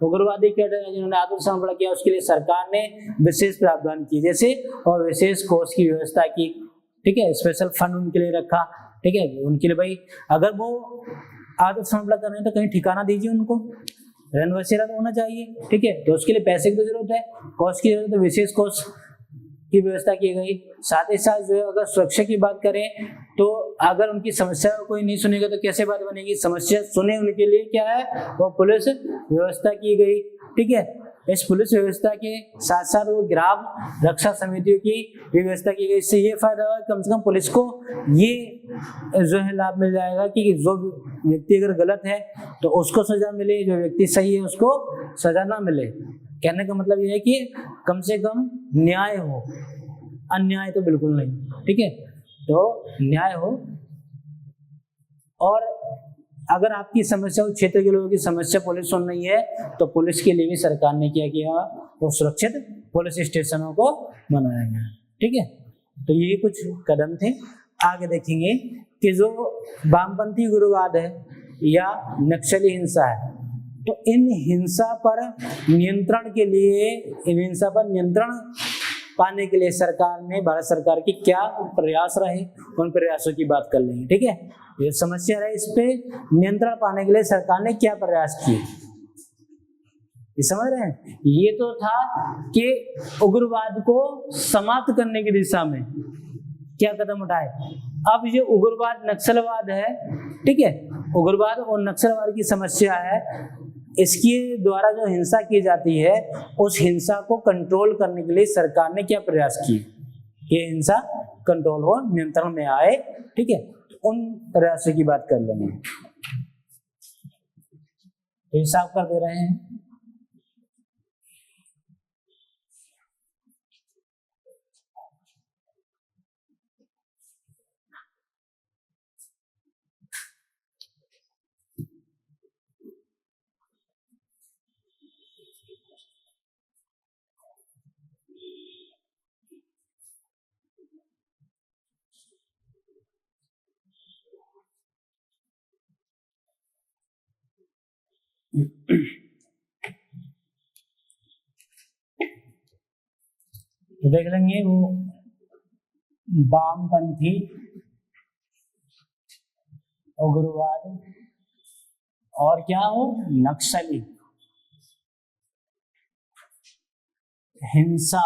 उग्रवादी कैडर है जिन्होंने आत्मसमर्पण किया, उसके लिए सरकार ने विशेष प्रावधान किए, जैसे और विशेष कोष की व्यवस्था की, ठीक है, स्पेशल फंड उनके लिए रखा, ठीक है, उनके लिए भाई अगर वो आत्मसमर्पण कर रहे हैं तो कहीं ठिकाना दीजिए, उनको रहन बसेरा तो होना चाहिए, ठीक है। तो उसके लिए पैसे की तो जरूरत है, कोष की जरूरत है, विशेष कोष की व्यवस्था की गई। साथ ही साथ जो है अगर सुरक्षा की बात करें तो अगर उनकी समस्या कोई नहीं सुनेगा तो कैसे बात बनेगी, समस्या सुने उनके लिए क्या है, वो पुलिस व्यवस्था की गई, ठीक है। इस पुलिस व्यवस्था के साथ साथ वो ग्राम रक्षा समितियों की व्यवस्था की गई। इससे ये फायदा हुआ कम से कम पुलिस को ये जो है लाभ मिल जाएगा कि जो व्यक्ति अगर गलत है तो उसको सजा मिले, जो व्यक्ति सही है उसको सजा ना मिले। कहने का मतलब ये है कि कम से कम न्याय हो, अन्याय तो बिल्कुल नहीं, ठीक है, तो न्याय हो। और अगर आपकी समस्या उस क्षेत्र के लोगों की समस्या पुलिस सुन रही है तो पुलिस के लिए भी सरकार ने क्या किया, वो सुरक्षित पुलिस स्टेशनों को बनाया गया, ठीक है। तो ये कुछ कदम थे। आगे देखेंगे कि जो वामपंथी उग्रवाद है या नक्सली हिंसा है, तो इन हिंसा पर नियंत्रण के लिए, इन हिंसा पर नियंत्रण पाने के लिए सरकार ने, भारत सरकार की क्या प्रयास रहे, उन प्रयासों की बात कर लेंगे, ठीक है। ये समस्या है, इस पे नियंत्रण पाने के लिए सरकार ने क्या प्रयास किए, ये समझ रहे हैं। ये तो था कि उग्रवाद को समाप्त करने की दिशा में क्या कदम उठाए। अब ये उग्रवाद नक्सलवाद है, ठीक है, उग्रवाद और नक्सलवाद की समस्या है, इसके द्वारा जो हिंसा की जाती है उस हिंसा को कंट्रोल करने के लिए सरकार ने क्या प्रयास किए, ये हिंसा कंट्रोल हो, नियंत्रण में आए, ठीक है। उन प्रयासों की बात कर लेंगे। तो साफ कर दे रहे हैं। तो देख लेंगे वो वामपंथी उग्रवाद और क्या हो, नक्सली हिंसा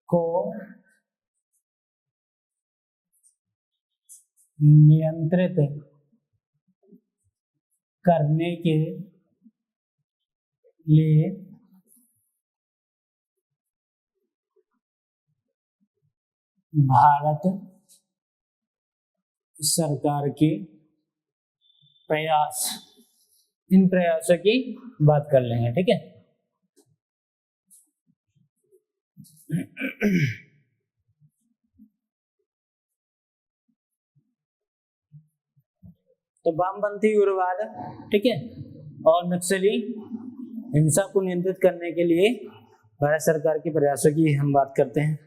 को नियंत्रित करने के लिए भारत सरकार के प्रयास, इन प्रयासों की बात कर लेंगे, ठीक है। तो वामपंथी उग्रवाद, ठीक है, और नक्सली हिंसा को नियंत्रित करने के लिए भारत सरकार के प्रयासों की हम बात करते हैं।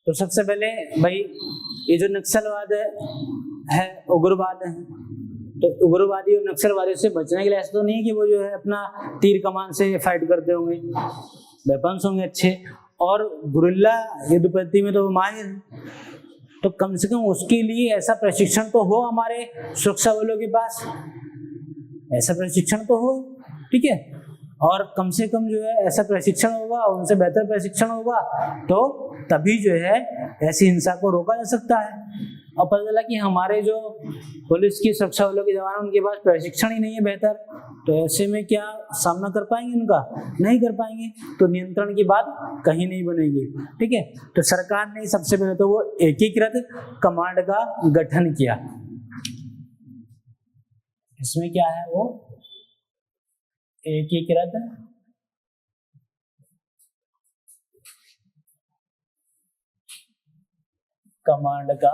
तो सबसे पहले भाई ये जो नक्सलवाद है, उग्रवाद है, तो उग्रवादी और नक्सलवादी से बचने के लिए ऐसा तो नहीं है कि वो जो है अपना तीर कमान से फाइट करते होंगे, वेपन्स होंगे अच्छे, और गुरिल्ला युद्ध पद्धति में तो वो माहिर है। तो कम से कम उसके लिए ऐसा प्रशिक्षण तो हो हमारे सुरक्षा बलों के पास, ऐसा प्रशिक्षण तो हो, ठीक है। और कम से कम जो है ऐसा प्रशिक्षण होगा, उनसे बेहतर प्रशिक्षण होगा तो तभी जो है ऐसी हिंसा को रोका जा सकता है। और पता चला कि हमारे जो पुलिस की सुरक्षा बलों के जवान, उनके पास प्रशिक्षण ही नहीं है बेहतर, तो ऐसे में क्या सामना कर पाएंगे उनका, नहीं कर पाएंगे, तो नियंत्रण की बात कहीं नहीं बनेगी, ठीक है। तो सरकार ने सबसे पहले तो वो एकीकृत कमांड का गठन किया। इसमें क्या है, वो एकीकृत कमांड का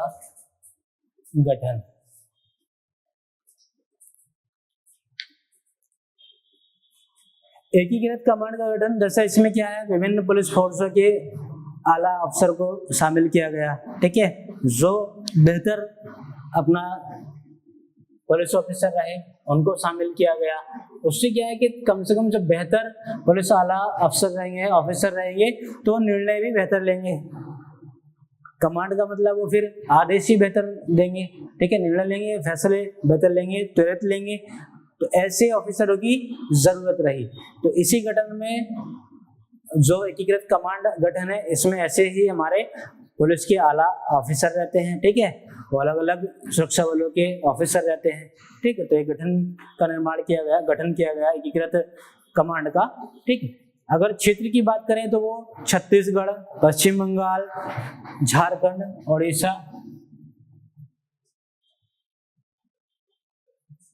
गठन। एकीकृत कमांड का गठन, जैसे इसमें क्या है, विभिन्न पुलिस फोर्सों के आला अफसर को शामिल किया गया, ठीक है, जो बेहतर अपना पुलिस ऑफिसर रहे उनको शामिल किया गया। उससे क्या है कि कम से कम जब बेहतर पुलिस आला अफसर रहेंगे, ऑफिसर रहेंगे, तो निर्णय भी बेहतर लेंगे। कमांड का मतलब वो फिर आदेश ही बेहतर देंगे, ठीक है, निर्णय लेंगे, फैसले बेहतर लेंगे, त्वरित लेंगे, तो ऐसे ऑफिसरों की जरूरत रही। तो इसी गठन में जो एकीकृत कमांड गठन है, इसमें ऐसे ही हमारे पुलिस के आला ऑफिसर रहते हैं, ठीक है, वो अलग अलग सुरक्षा बलों के ऑफिसर रहते हैं, ठीक है। तो एक गठन का निर्माण किया गया, गठन किया गया एकीकृत कमांड का, ठीक है। अगर क्षेत्र की बात करें तो वो छत्तीसगढ़, पश्चिम बंगाल, झारखंड, उड़ीसा,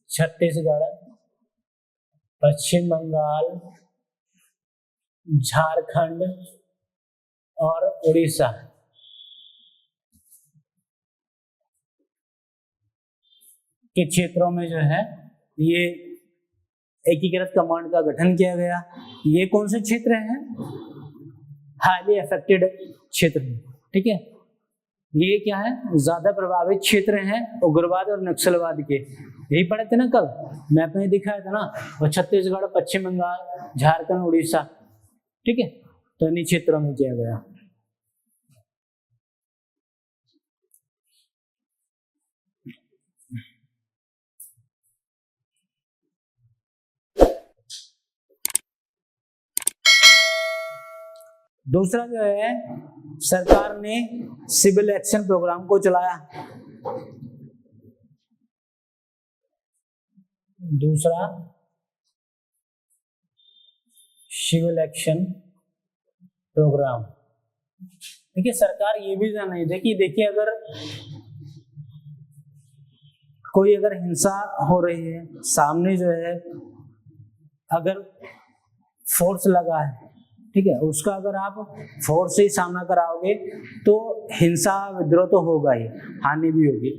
छत्तीसगढ़, पश्चिम बंगाल, झारखंड और उड़ीसा के क्षेत्रों में जो है ये एकीकृत कमांड का गठन किया गया। ये कौन से क्षेत्र हैं? हाईली अफेक्टेड क्षेत्र, ठीक है। ये क्या है? ज्यादा प्रभावित क्षेत्र हैं उग्रवाद और नक्सलवाद के। यही पढ़े थे ना कल, मैप में दिखाया था ना, वो छत्तीसगढ़, पश्चिम बंगाल, झारखंड, उड़ीसा, ठीक है। तो इन क्षेत्रों में किया गया। दूसरा जो है, सरकार ने सिविल एक्शन प्रोग्राम को चलाया। दूसरा सिविल एक्शन प्रोग्राम, देखिए सरकार ये भी जान रही थी कि देखिए अगर कोई अगर हिंसा हो रही है सामने, जो है अगर फोर्स लगा है, ठीक है, उसका अगर आप फोर्स से ही सामना कराओगे तो हिंसा विद्रोह तो होगा ही, हानि भी होगी।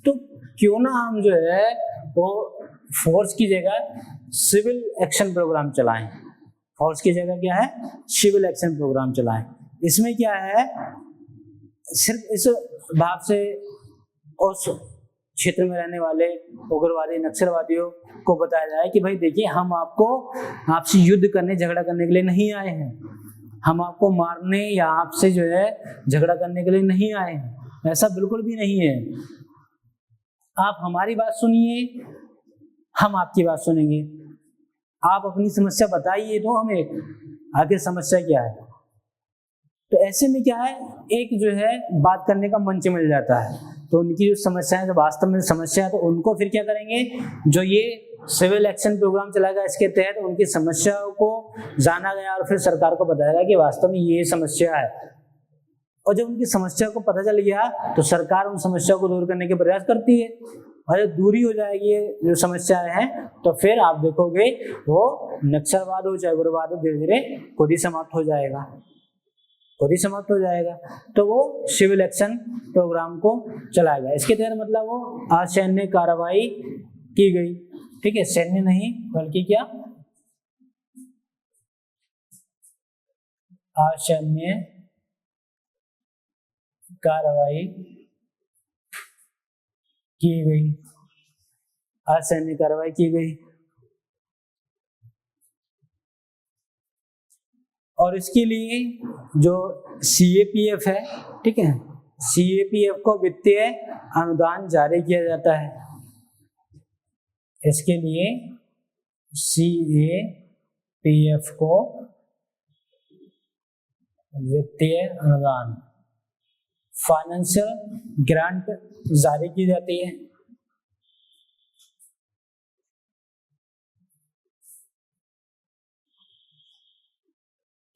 तो क्यों ना हम जो है वो फोर्स की जगह सिविल एक्शन प्रोग्राम चलाएं। फोर्स की जगह क्या है? सिविल एक्शन प्रोग्राम चलाएं। इसमें क्या है, सिर्फ इस भाव से उस क्षेत्र में रहने वाले उग्रवादी नक्सलवादियों को बताया जाए कि भाई देखिए, हम आपको आपसे युद्ध करने, झगड़ा करने के लिए नहीं आए हैं, हम आपको मारने या आपसे जो है झगड़ा करने के लिए नहीं आए हैं, ऐसा बिल्कुल भी नहीं है। आप हमारी बात सुनिए, हम आपकी बात सुनेंगे, आप अपनी समस्या बताइए तो हमें आखिर समस्या क्या है। तो ऐसे में क्या है, एक जो है बात करने का मंच मिल जाता है। तो उनकी जो समस्या है, जो वास्तव में समस्या है, तो उनको फिर क्या करेंगे, जो ये सिविल एक्शन प्रोग्राम चलाएगा, इसके तहत उनकी समस्याओं को जाना गया और फिर सरकार को बताया कि वास्तव में ये समस्या है। और जब उनकी समस्या को पता चल गया तो सरकार उन समस्या को दूर करने के प्रयास करती है, और जब दूरी हो जाएगी जो समस्याएं हैं, तो फिर आप देखोगे वो नक्सलवाद हो चाहे उग्रवाद हो, धीरे धीरे खुद ही समाप्त हो जाएगा, खुद ही समाप्त हो जाएगा। तो वो सिविल एक्शन प्रोग्राम को चलाया गया। इसके तहत मतलब वो असैन्य कार्रवाई की गई, ठीक है, सैन्य नहीं बल्कि क्या, असैन्य कार्रवाई की गई, असैन्य कार्रवाई की गई। और इसके लिए जो CAPF है, ठीक है, CAPF को वित्तीय अनुदान जारी किया जाता है। इसके लिए CAPF को वित्तीय अनुदान, फाइनेंशियल ग्रांट जारी की जाती है।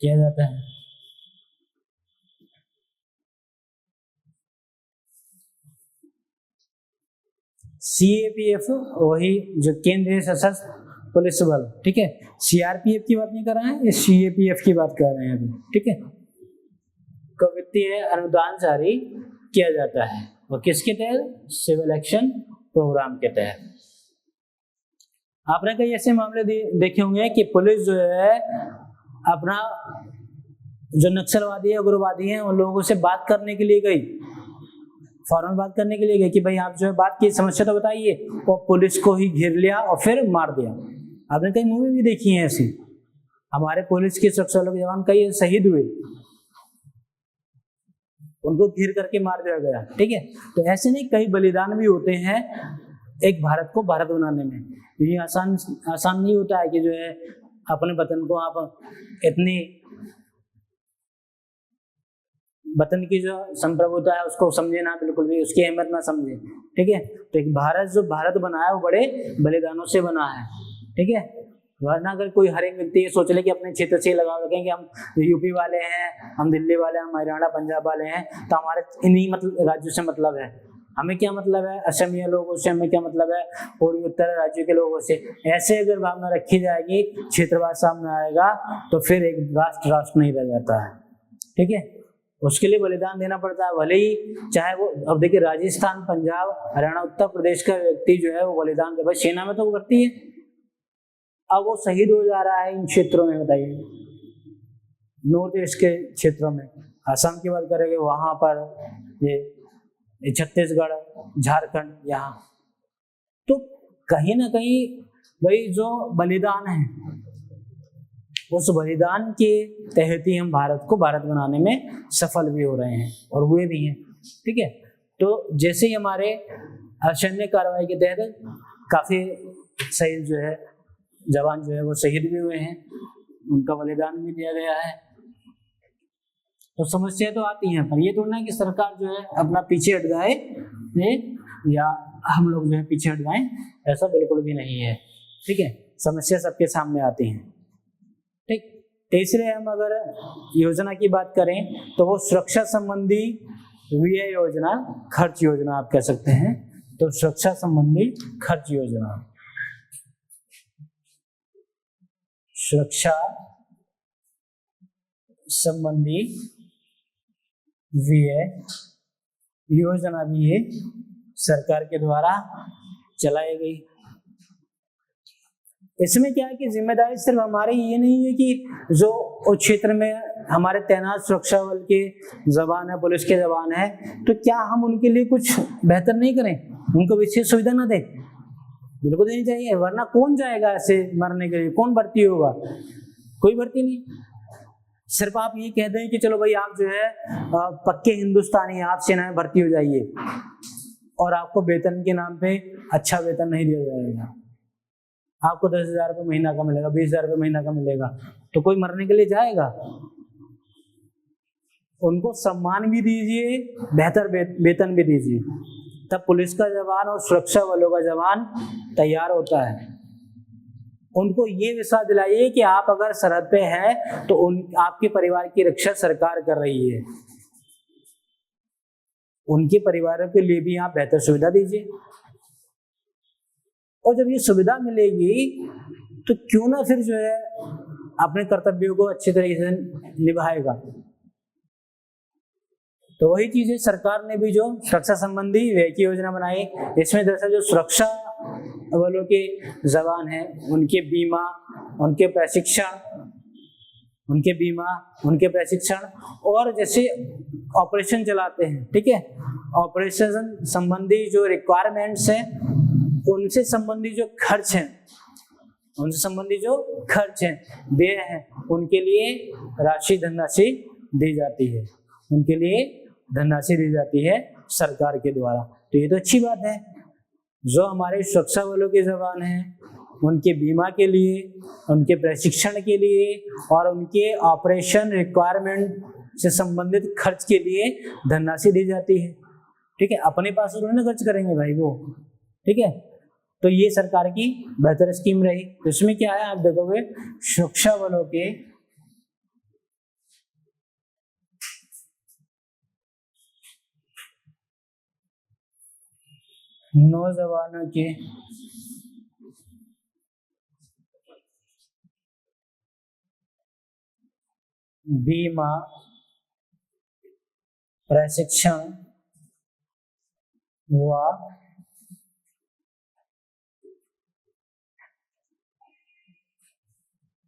किया जाता है। CAPF वही जो केंद्रीय सशस्त्र पुलिस बल, ठीक है, CRPF की बात नहीं कर रहे हैं, ये CAPF की बात कर रहे हैं अभी, ठीक है। को वित्तीय अनुदान जारी किया जाता है, और किसके तहत? सिविल एक्शन प्रोग्राम के तहत। आपने कई ऐसे मामले देखे होंगे कि पुलिस जो है अपना जो नक्सलवादी है, उग्रवादी हैं, उन लोगों से बात करने के लिए गई, फौरन बात करने के लिए गई कि भाई आप जो है बात की समस्या तो बताइए, और पुलिस को ही घेर लिया और फिर मार दिया। आपने कई मूवी भी देखी है ऐसी, हमारे पुलिस के सुरक्षा बलों के जवान कई शहीद हुए। उनको घेर करके मार दिया गया। ठीक है, तो ऐसे नहीं कई बलिदान भी होते हैं एक भारत को भारत बनाने में। ये आसान नहीं होता है कि जो है अपने वतन को आप इतनी वतन की जो संप्रभुता है उसको समझे ना, बिल्कुल भी उसकी अहमियत ना समझे। ठीक है, तो एक भारत जो भारत बना है वो बड़े बलिदानों से बना है। ठीक है, वरना अगर कोई हर एक व्यक्ति ये सोच ले कि अपने क्षेत्र से लगा रखें कि हम यूपी वाले हैं, हम दिल्ली वाले हैं, हम हरियाणा पंजाब वाले हैं, तो हमारे इन्हीं मतलब राज्यों से मतलब है, हमें क्या मतलब है असमिया लोगों से, हमें क्या मतलब है पूर्वी उत्तर राज्यों के लोगों से। ऐसे अगर भावना रखी जाएगी, क्षेत्रवाद सामने आएगा, तो फिर एक राष्ट्र नहीं रह जाता है। ठीक है, उसके लिए बलिदान देना पड़ता है, भले ही चाहे वो अब देखिए राजस्थान, पंजाब, हरियाणा, उत्तर प्रदेश का व्यक्ति जो है वो बलिदान दे, भाई सेना में तो वो करती है, अब वो शहीद हो जा रहा है इन क्षेत्रों में। बताइए, नॉर्थ ईस्ट के क्षेत्रों में, असम की बात करेंगे वहां पर, ये छत्तीसगढ़, झारखंड, यहाँ तो कहीं ना कहीं भाई जो बलिदान है उस बलिदान के तहत ही हम भारत को भारत बनाने में सफल भी हो रहे हैं और हुए भी हैं। ठीक है, तो जैसे ही हमारे सैन्य कार्रवाई के तहत काफी शहीद जो है जवान जो है वो शहीद भी हुए हैं, उनका बलिदान भी दिया गया है, तो समस्या तो आती है। पर ये तो ना कि सरकार जो है अपना पीछे हट जाए या हम लोग जो है पीछे हट जाएं, ऐसा बिल्कुल भी नहीं है। ठीक है, समस्या सबके सामने आती है। ठीक, तीसरे हम अगर योजना की बात करें तो वो सुरक्षा संबंधी व्यय योजना, खर्च योजना आप कह सकते हैं। तो सुरक्षा संबंधी खर्च योजना, सुरक्षा संबंधी व्यय योजना भी ये सरकार के द्वारा चलाई गई। इसमें क्या है कि जिम्मेदारी सिर्फ हमारी ये नहीं है कि जो उस क्षेत्र में हमारे तैनात सुरक्षा बल के जवान है, पुलिस के जवान है, तो क्या हम उनके लिए कुछ बेहतर नहीं करें, उनको विशेष सुविधा ना दें? बिल्कुल देनी चाहिए, वरना कौन जाएगा ऐसे मरने के लिए, कौन भर्ती होगा? कोई भर्ती नहीं। सिर्फ आप ये कह दें कि चलो भाई आप जो है पक्के हिंदुस्तानी, आप सेना में भर्ती हो जाइए, और आपको वेतन के नाम पे अच्छा वेतन नहीं दिया जाएगा, आपको 10,000 रुपये महीना का मिलेगा, 20,000 रुपये महीना का मिलेगा, तो कोई मरने के लिए जाएगा? उनको सम्मान भी दीजिए, बेहतर वेतन भी दीजिए, तब पुलिस का जवान और सुरक्षा बलों का जवान तैयार होता है। उनको ये विश्वास दिलाइए कि आप अगर सरहद पे हैं तो आपके परिवार की रक्षा सरकार कर रही है, उनके परिवारों के लिए भी आप बेहतर सुविधा दीजिए। और जब ये सुविधा मिलेगी तो क्यों ना फिर जो है अपने कर्तव्यों को अच्छी तरीके से निभाएगा। तो वही चीजें सरकार ने भी जो सुरक्षा संबंधी व्यय की योजना बनाई, इसमें दरअसल जो सुरक्षा बलों के जवान हैं उनके बीमा, उनके प्रशिक्षण, और जैसे ऑपरेशन चलाते हैं, ठीक है, ऑपरेशन संबंधी जो रिक्वायरमेंट्स हैं, उनसे संबंधी जो खर्च हैं, व्यय हैं, उनके लिए धनराशि दी जाती है सरकार के द्वारा। तो ये तो अच्छी बात है। जो हमारे सुरक्षा बलों के जवान हैं उनके बीमा के लिए, उनके प्रशिक्षण के लिए और उनके ऑपरेशन रिक्वायरमेंट से संबंधित खर्च के लिए धनराशि दी जाती है। ठीक है, अपने पास उन्होंने खर्च करेंगे भाई वो। ठीक है, तो ये सरकार की बेहतर स्कीम रही। तो इसमें क्या है, आप देखोगे सुरक्षा बलों के नौजवानों के बीमा, प्रशिक्षण व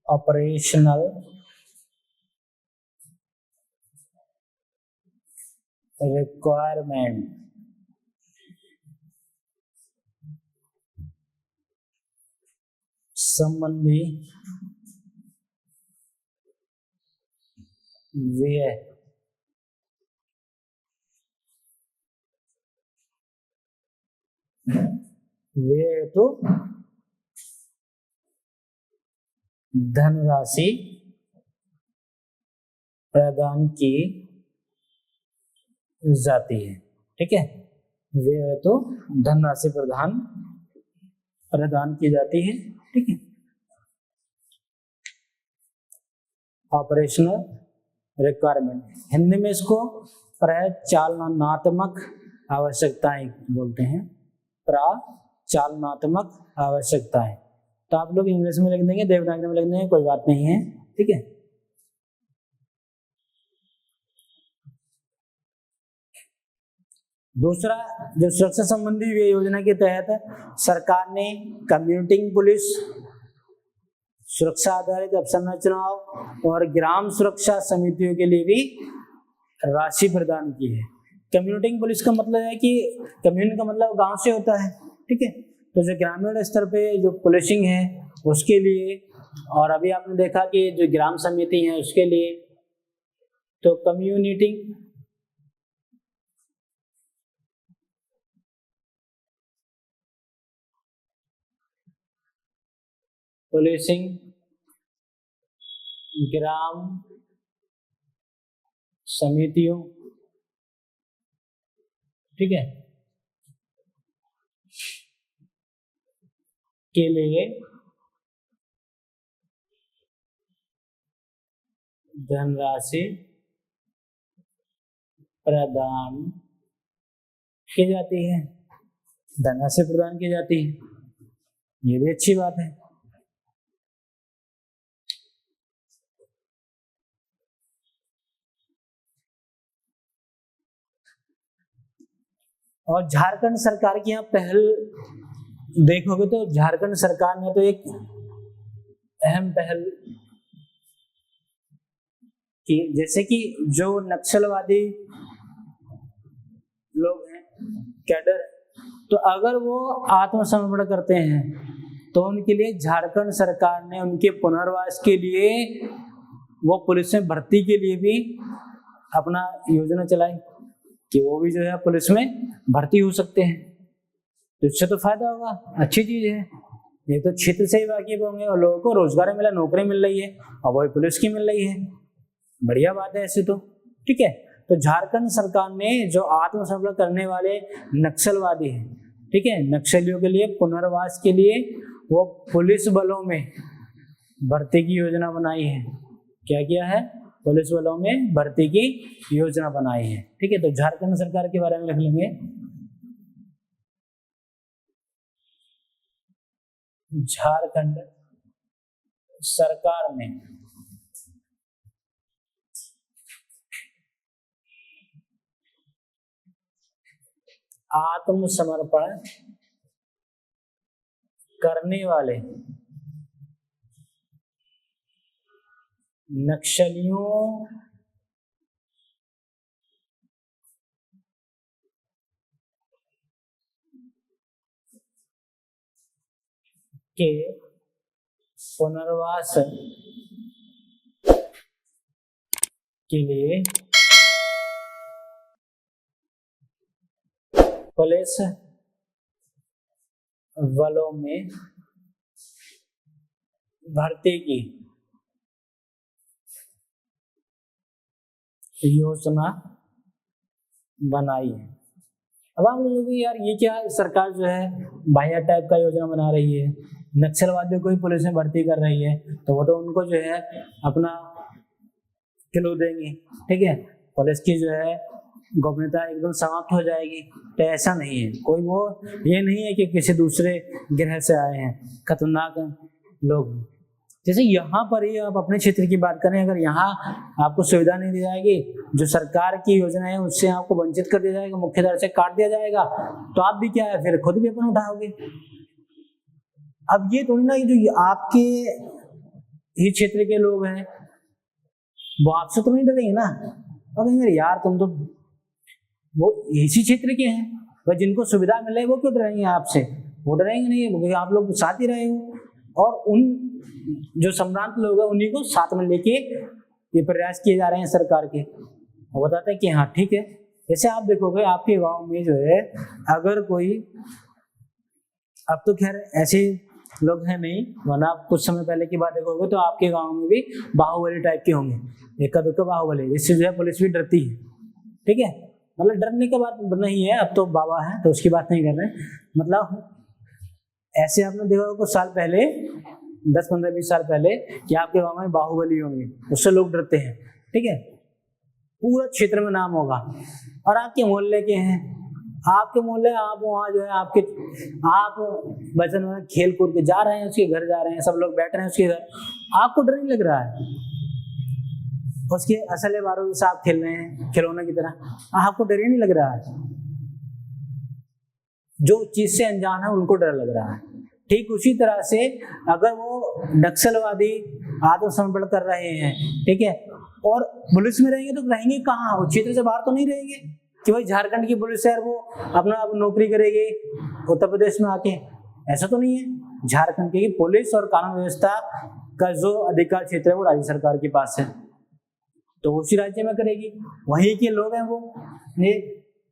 ऑपरेशनल रिक्वायरमेंट संबंधी व्यय व्यय हेतु धनराशि प्रदान की जाती है। ठीक है, व्यय हेतु धनराशि प्रदान की जाती है। ठीक है, ऑपरेशनल रिक्वायरमेंट, हिंदी में इसको प्रचालनात्मक आवश्यकताएं बोलते हैं, प्रचालनात्मक आवश्यकताएं। तो आप लोग इंग्लिश में लिख देंगे, देवनागरी में लिख देंगे, कोई बात नहीं है। ठीक है, दूसरा, जो सुरक्षा संबंधी व्यय योजना के तहत सरकार ने कम्युनिटी पुलिस, सुरक्षा आधारित अवसंरचनाओं और ग्राम सुरक्षा समितियों के लिए भी राशि प्रदान की है। कम्युनिटी पुलिस का मतलब है कि कम्युनिटी का मतलब गांव से होता है। ठीक है, तो जो ग्रामीण स्तर पे जो पुलिसिंग है उसके लिए, और अभी आपने देखा कि जो ग्राम समिति है उसके लिए, तो कम्युनिटी पुलिसिंग ग्राम समितियों, ठीक है, के लिए धनराशि प्रदान की जाती है, धनराशि प्रदान की जाती है। ये भी अच्छी बात है। और झारखंड सरकार की यहाँ पहल देखोगे तो झारखंड सरकार ने तो एक अहम पहल की, जैसे कि जो नक्सलवादी लोग हैं, कैडर, तो अगर वो आत्मसमर्पण करते हैं तो उनके लिए झारखंड सरकार ने उनके पुनर्वास के लिए वो पुलिस में भर्ती के लिए भी अपना योजना चलाई कि वो भी जो है पुलिस में भर्ती हो सकते हैं। तो इससे तो फायदा होगा, अच्छी चीज है। ये तो क्षेत्र से ही वाकिफ होंगे और लोगों को रोजगार मिला, नौकरी मिल रही है और वही पुलिस की मिल रही है, बढ़िया बात है ऐसे तो। ठीक है, तो झारखंड सरकार ने जो आत्मसमर्पण करने वाले नक्सलवादी हैं, ठीक है, नक्सलियों के लिए पुनर्वास के लिए वो पुलिस बलों में भर्ती की योजना बनाई है। क्या किया है? पुलिस बलों में भर्ती की योजना बनाई है। ठीक है, तो झारखंड सरकार के बारे में लिख लेंगे, झारखंड सरकार ने आत्मसमर्पण करने वाले नक्सलियों के पुनर्वास के लिए पुलिस बलों में भर्ती की योजना बनाई है। अब आप लोगोगे यार ये क्या सरकार जो है बाह्य टाइप का योजना बना रही है, नक्सलवादियों को ही पुलिस में भर्ती कर रही है, तो वो तो उनको जो है अपना क्लू देंगे। ठीक है, पुलिस की जो है गोपनीयता एकदम समाप्त हो जाएगी। तो ऐसा नहीं है, कोई वो ये नहीं है कि किसी दूसरे ग्रह से आए हैं खतरनाक लोग। जैसे यहाँ पर ही आप अपने क्षेत्र की बात करें, अगर यहाँ आपको सुविधा नहीं दी जाएगी, जो सरकार की योजना है उससे आपको वंचित कर दिया जाएगा, मुख्य धारा से काट दिया जाएगा, तो आप भी क्या है फिर खुद भी अपन उठाओगे। अब ये थोड़ी ना जो आपके ही क्षेत्र के लोग हैं वो आपसे तो नहीं डरेंगे ना, और कहेंगे यार तुम तो वो इसी क्षेत्र के हैं, वह जिनको सुविधा मिले वो क्यों डरेंगे आपसे? वो डरेंगे नहीं, क्योंकि आप लोग साथ ही रहे हो। और उन जो सम्रांत लोग हैं उन्हीं को साथ में लेके ये प्रयास किए जा रहे हैं सरकार के, वो बताते हैं कि हाँ ठीक है। जैसे आप देखोगे आपके गांव में जो है अगर कोई अब तो खैर ऐसे लोग हैं नहीं, वरना आप कुछ समय पहले की बात देखोगे तो आपके गांव में भी बाहुबली टाइप के होंगे, एक का बाहुबली, जिससे जो है पुलिस भी डरती है। ठीक है, मतलब डरने की बात नहीं है, अब तो बाबा है तो उसकी बात नहीं कर रहे, मतलब ऐसे आपने देखा होगा कुछ साल पहले, 10-15-20 साल पहले, कि आपके गांव में बाहुबली होंगे, उससे लोग डरते हैं। ठीक है, पूरा क्षेत्र में नाम होगा, और आपके मोहल्ले के हैं, आपके मोहल्ले, आप वहाँ जो है आप बचपन में खेल कूद के जा रहे हैं, उसके घर जा रहे हैं, सब लोग बैठ रहे हैं उसके घर, आपको डर नहीं लग रहा है, उसके असले बारूद से आप खेल रहे हैं खिलौने की तरह, आपको डर ही नहीं लग रहा है। जो चीज से अनजान है उनको डर लग रहा है। ठीक उसी तरह से अगर वो नक्सलवादी आत्मसमर्पण कर रहे हैं, ठीक है, और पुलिस में रहेंगे तो रहेंगे कहाँ, उस क्षेत्र से बाहर तो नहीं रहेंगे कि भाई झारखंड की पुलिस है वो अपना नौकरी करेगी उत्तर प्रदेश में आके, ऐसा तो नहीं है। झारखंड की पुलिस और कानून व्यवस्था का जो अधिकार क्षेत्र है वो राज्य सरकार के पास है, तो उसी राज्य में करेगी, वहीं के लोग हैं वो।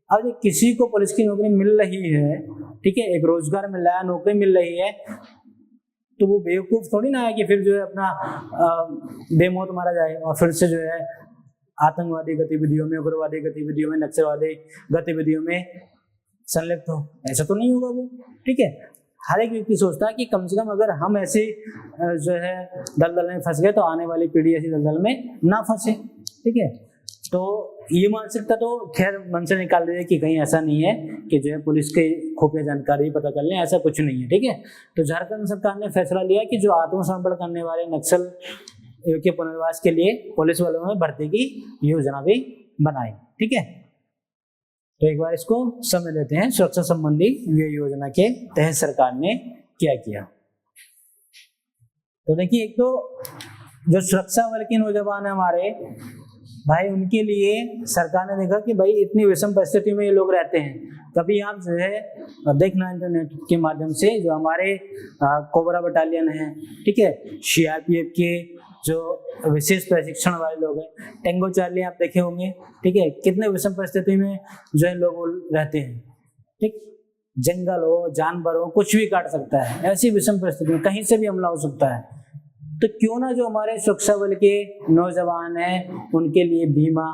अब किसी को पुलिस की नौकरी मिल रही है, ठीक है, एक रोजगार मिल रहा है, नौकरी मिल रही है, तो वो बेवकूफ थोड़ी ना है कि फिर जो है अपना बेमौत मारा जाए और फिर से जो है आतंकवादी गतिविधियों में, उग्रवादी गतिविधियों में, नक्सलवादी गतिविधियों में संलिप्त हो, ऐसा तो नहीं होगा वो। ठीक है, हर एक व्यक्ति सोचता है कि कम से कम अगर हम ऐसे जो है दलदल में फंस गए तो आने वाली पीढ़ी ऐसी दलदल में ना फंसे। ठीक है, तो ये मानसिकता तो खैर मन से निकाल दीजिए कि कहीं ऐसा नहीं है कि जो है पुलिस के खुफिया जानकारी पता कर लें, ऐसा कुछ नहीं है। ठीक है, तो झारखंड सरकार ने फैसला लिया कि जो आत्मसमर्पण करने वाले नक्सल के पुनर्वास के लिए पुलिस वालों में भर्ती की योजना भी बनाई। ठीक है, तो एक बार इसको समझ लेते हैं, सुरक्षा संबंधी ये योजना के तहत सरकार ने क्या किया। तो देखिए, एक तो जो सुरक्षा बल के नौजवान है हमारे भाई, उनके लिए सरकार ने देखा कि भाई इतनी विषम परिस्थिति में ये लोग रहते हैं, कभी आप जो है देखना इंटरनेट के माध्यम से जो हमारे कोबरा बटालियन है, ठीक है, सीआरपीएफ के जो विशेष प्रशिक्षण वाले लोग हैं, टेंगो चार्ली आप देखे होंगे, ठीक है, कितने विषम परिस्थिति में जो है लोग रहते हैं। ठीक, जंगल हो, जानवर हो, कुछ भी काट सकता है, ऐसी विषम परिस्थिति में कहीं से भी हमला हो सकता है। तो क्यों ना जो हमारे सुरक्षा बल के नौजवान हैं उनके लिए बीमा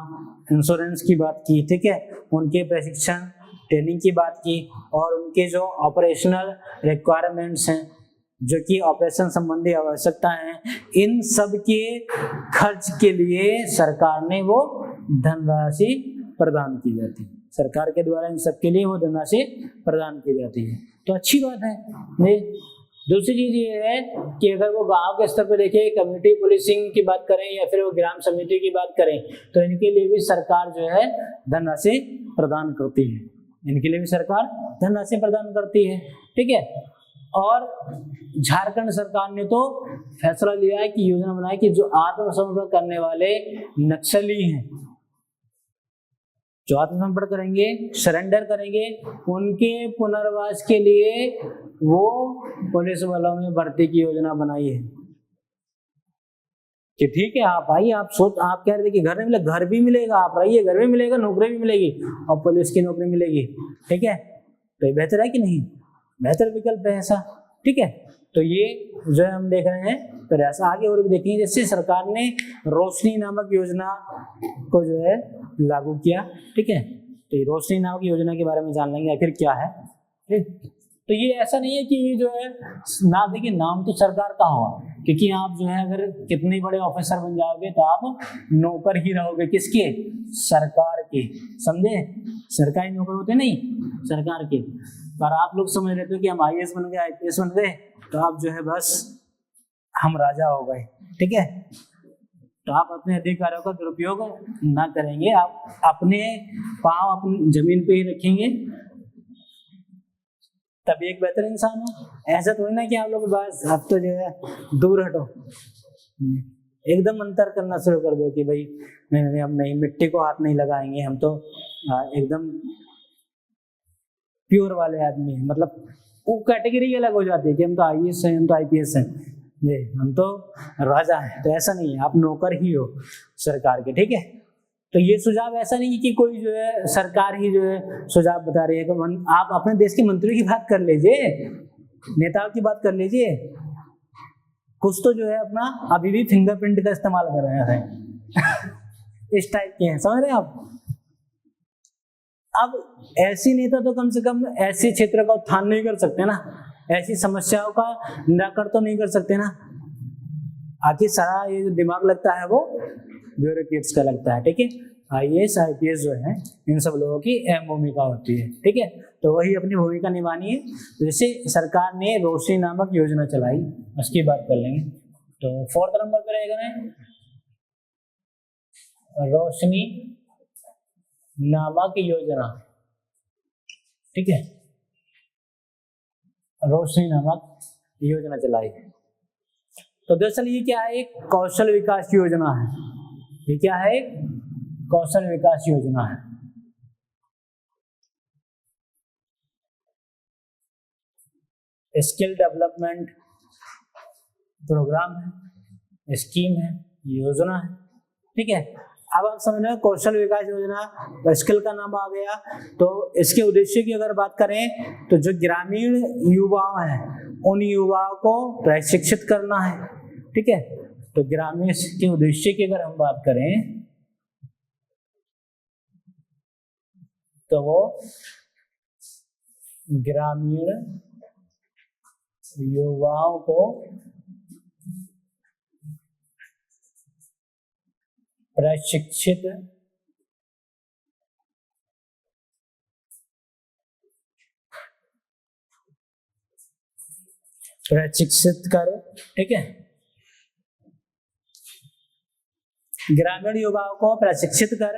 इंश्योरेंस की बात की, ठीक है, उनके प्रशिक्षण ट्रेनिंग की बात की, और उनके जो ऑपरेशनल रिक्वायरमेंट्स हैं, जो कि ऑपरेशन संबंधी आवश्यकता है, इन सब के खर्च के लिए सरकार ने वो धनराशि प्रदान की जाती है, सरकार के द्वारा इन सब के लिए वो धनराशि प्रदान की जाती है, तो अच्छी बात है। दूसरी चीज ये है कि अगर वो गांव के स्तर पर देखें, कम्युनिटी पुलिसिंग की बात करें या फिर वो ग्राम समिति की बात करें, तो इनके लिए भी सरकार जो है धनराशि प्रदान करती है, इनके लिए भी सरकार धनराशि प्रदान करती है। ठीक है, और झारखंड सरकार ने तो फैसला लिया है कि योजना बनाई कि जो आत्मसमर्पण करने वाले नक्सली हैं, जो आत्मसमर्पण करेंगे, सरेंडर करेंगे, उनके पुनर्वास के लिए वो पुलिस बलों में भर्ती की योजना बनाई है कि ठीक है आप आइए, आप कह रहे थे कि घर नहीं मिलेगा, घर भी मिलेगा, आप रहिए, घर भी मिलेगा, नौकरी भी मिलेगी और पुलिस की नौकरी मिलेगी। ठीक है, तो ये बेहतर है कि नहीं, बेहतर विकल्प है ऐसा। ठीक है, तो ये जो है हम देख रहे हैं, तो ऐसा आगे और भी देखेंगे, जैसे सरकार ने रोशनी नामक योजना को जो है लागू किया। ठीक है, तो ये रोशनी नामक योजना के बारे में जान लेंगे आखिर क्या है। ठीक, तो ये ऐसा नहीं है कि ये जो है ना, देखिए नाम तो सरकार का होगा, क्योंकि आप जो है अगर कितने बड़े ऑफिसर बन जाओगे तो आप नौकर ही रहोगे, किसके, सरकार के, समझे, सरकारी नौकर होते नहीं, सरकार के। पर आप लोग समझ लेते हो कि हम आईएएस बन गए, आईपीएस बन गए, तो आप जो है बस हम राजा हो गए। ठीक है, तो आप अपने अधिकारों का दुरुपयोग ना करेंगे, आप अपने पांव अपनी जमीन पे ही रखेंगे, तभी एक बेहतर इंसान हो। ऐसा थोड़ी ना कि आप लोग बस अब तो जो है दूर हटो, एकदम अंतर करना शुरू कर दो कि भाई नहीं, हम नहीं, मिट्टी को हाथ नहीं लगाएंगे, हम तो एकदम प्योर वाले आदमी हैं, मतलब वो कैटेगरी अलग हो जाती है कि हम तो आईएएस हैं, हम तो आईपीएस हैं, ये हम तो राजा हैं। तो ऐसा नहीं है, आप नौकर ही हो सरकार के। ठीक है, तो ये सुझाव ऐसा नहीं है कि कोई जो है सरकार ही जो है सुझाव बता रही है, कि आप अपने देश के मंत्रियों की बात कर लीजिए, नेताओं की बात कर लीजिए, कुछ तो जो है अपना अभी भी फिंगरप्रिंट का इस्तेमाल कर रहे हैं इस टाइप के हैं, समझ रहे हैं आप। अब ऐसी नेता तो कम से कम ऐसे क्षेत्र का उत्थान नहीं कर सकते ना, ऐसी समस्याओं का निराकरण तो नहीं कर सकते ना। आखिर सारा ये जो दिमाग लगता है वो ब्यूरोक्रेट्स का लगता है, ठीक है। IAS IPS जो है इन सब लोगों की अहम भूमिका होती है, ठीक है। तो वही अपनी भूमिका निभानी है। तो जैसे सरकार ने रोशनी नामक योजना चलाई, उसकी बात कर लेंगे। तो 4th नंबर पे रहेगा रोशनी नामक योजना, ठीक है। रोशनी नामक योजना चलाई। तो दरअसल ये क्या है, एक कौशल विकास योजना है। ये क्या है, एक कौशल विकास योजना है। स्किल डेवलपमेंट प्रोग्राम है, स्कीम है, योजना है, ठीक है। अब आप समझ रहे हैं कौशल विकास योजना, स्किल का नाम आ गया। तो इसके उद्देश्य की अगर बात करें तो जो ग्रामीण युवा हैं उन युवाओं को प्रशिक्षित करना है, ठीक है। तो ग्रामीण के उद्देश्य की अगर हम बात करें तो वो ग्रामीण युवाओं को प्रशिक्षित कर, ठीक है। ग्रामीण युवाओं को प्रशिक्षित कर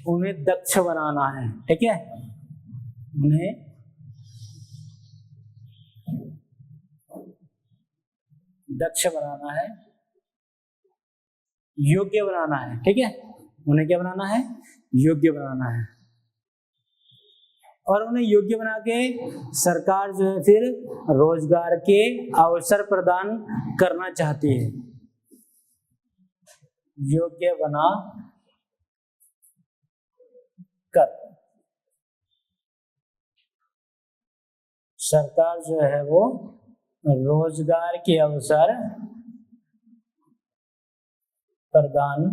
उन्हें दक्ष बनाना है, ठीक है। उन्हें दक्ष बनाना है, योग्य बनाना है, ठीक है। उन्हें क्या बनाना है, योग्य बनाना है। और उन्हें योग्य बना के सरकार जो है फिर रोजगार के अवसर प्रदान करना चाहती है। योग्य बना कर सरकार जो है वो रोजगार के अवसर प्रदान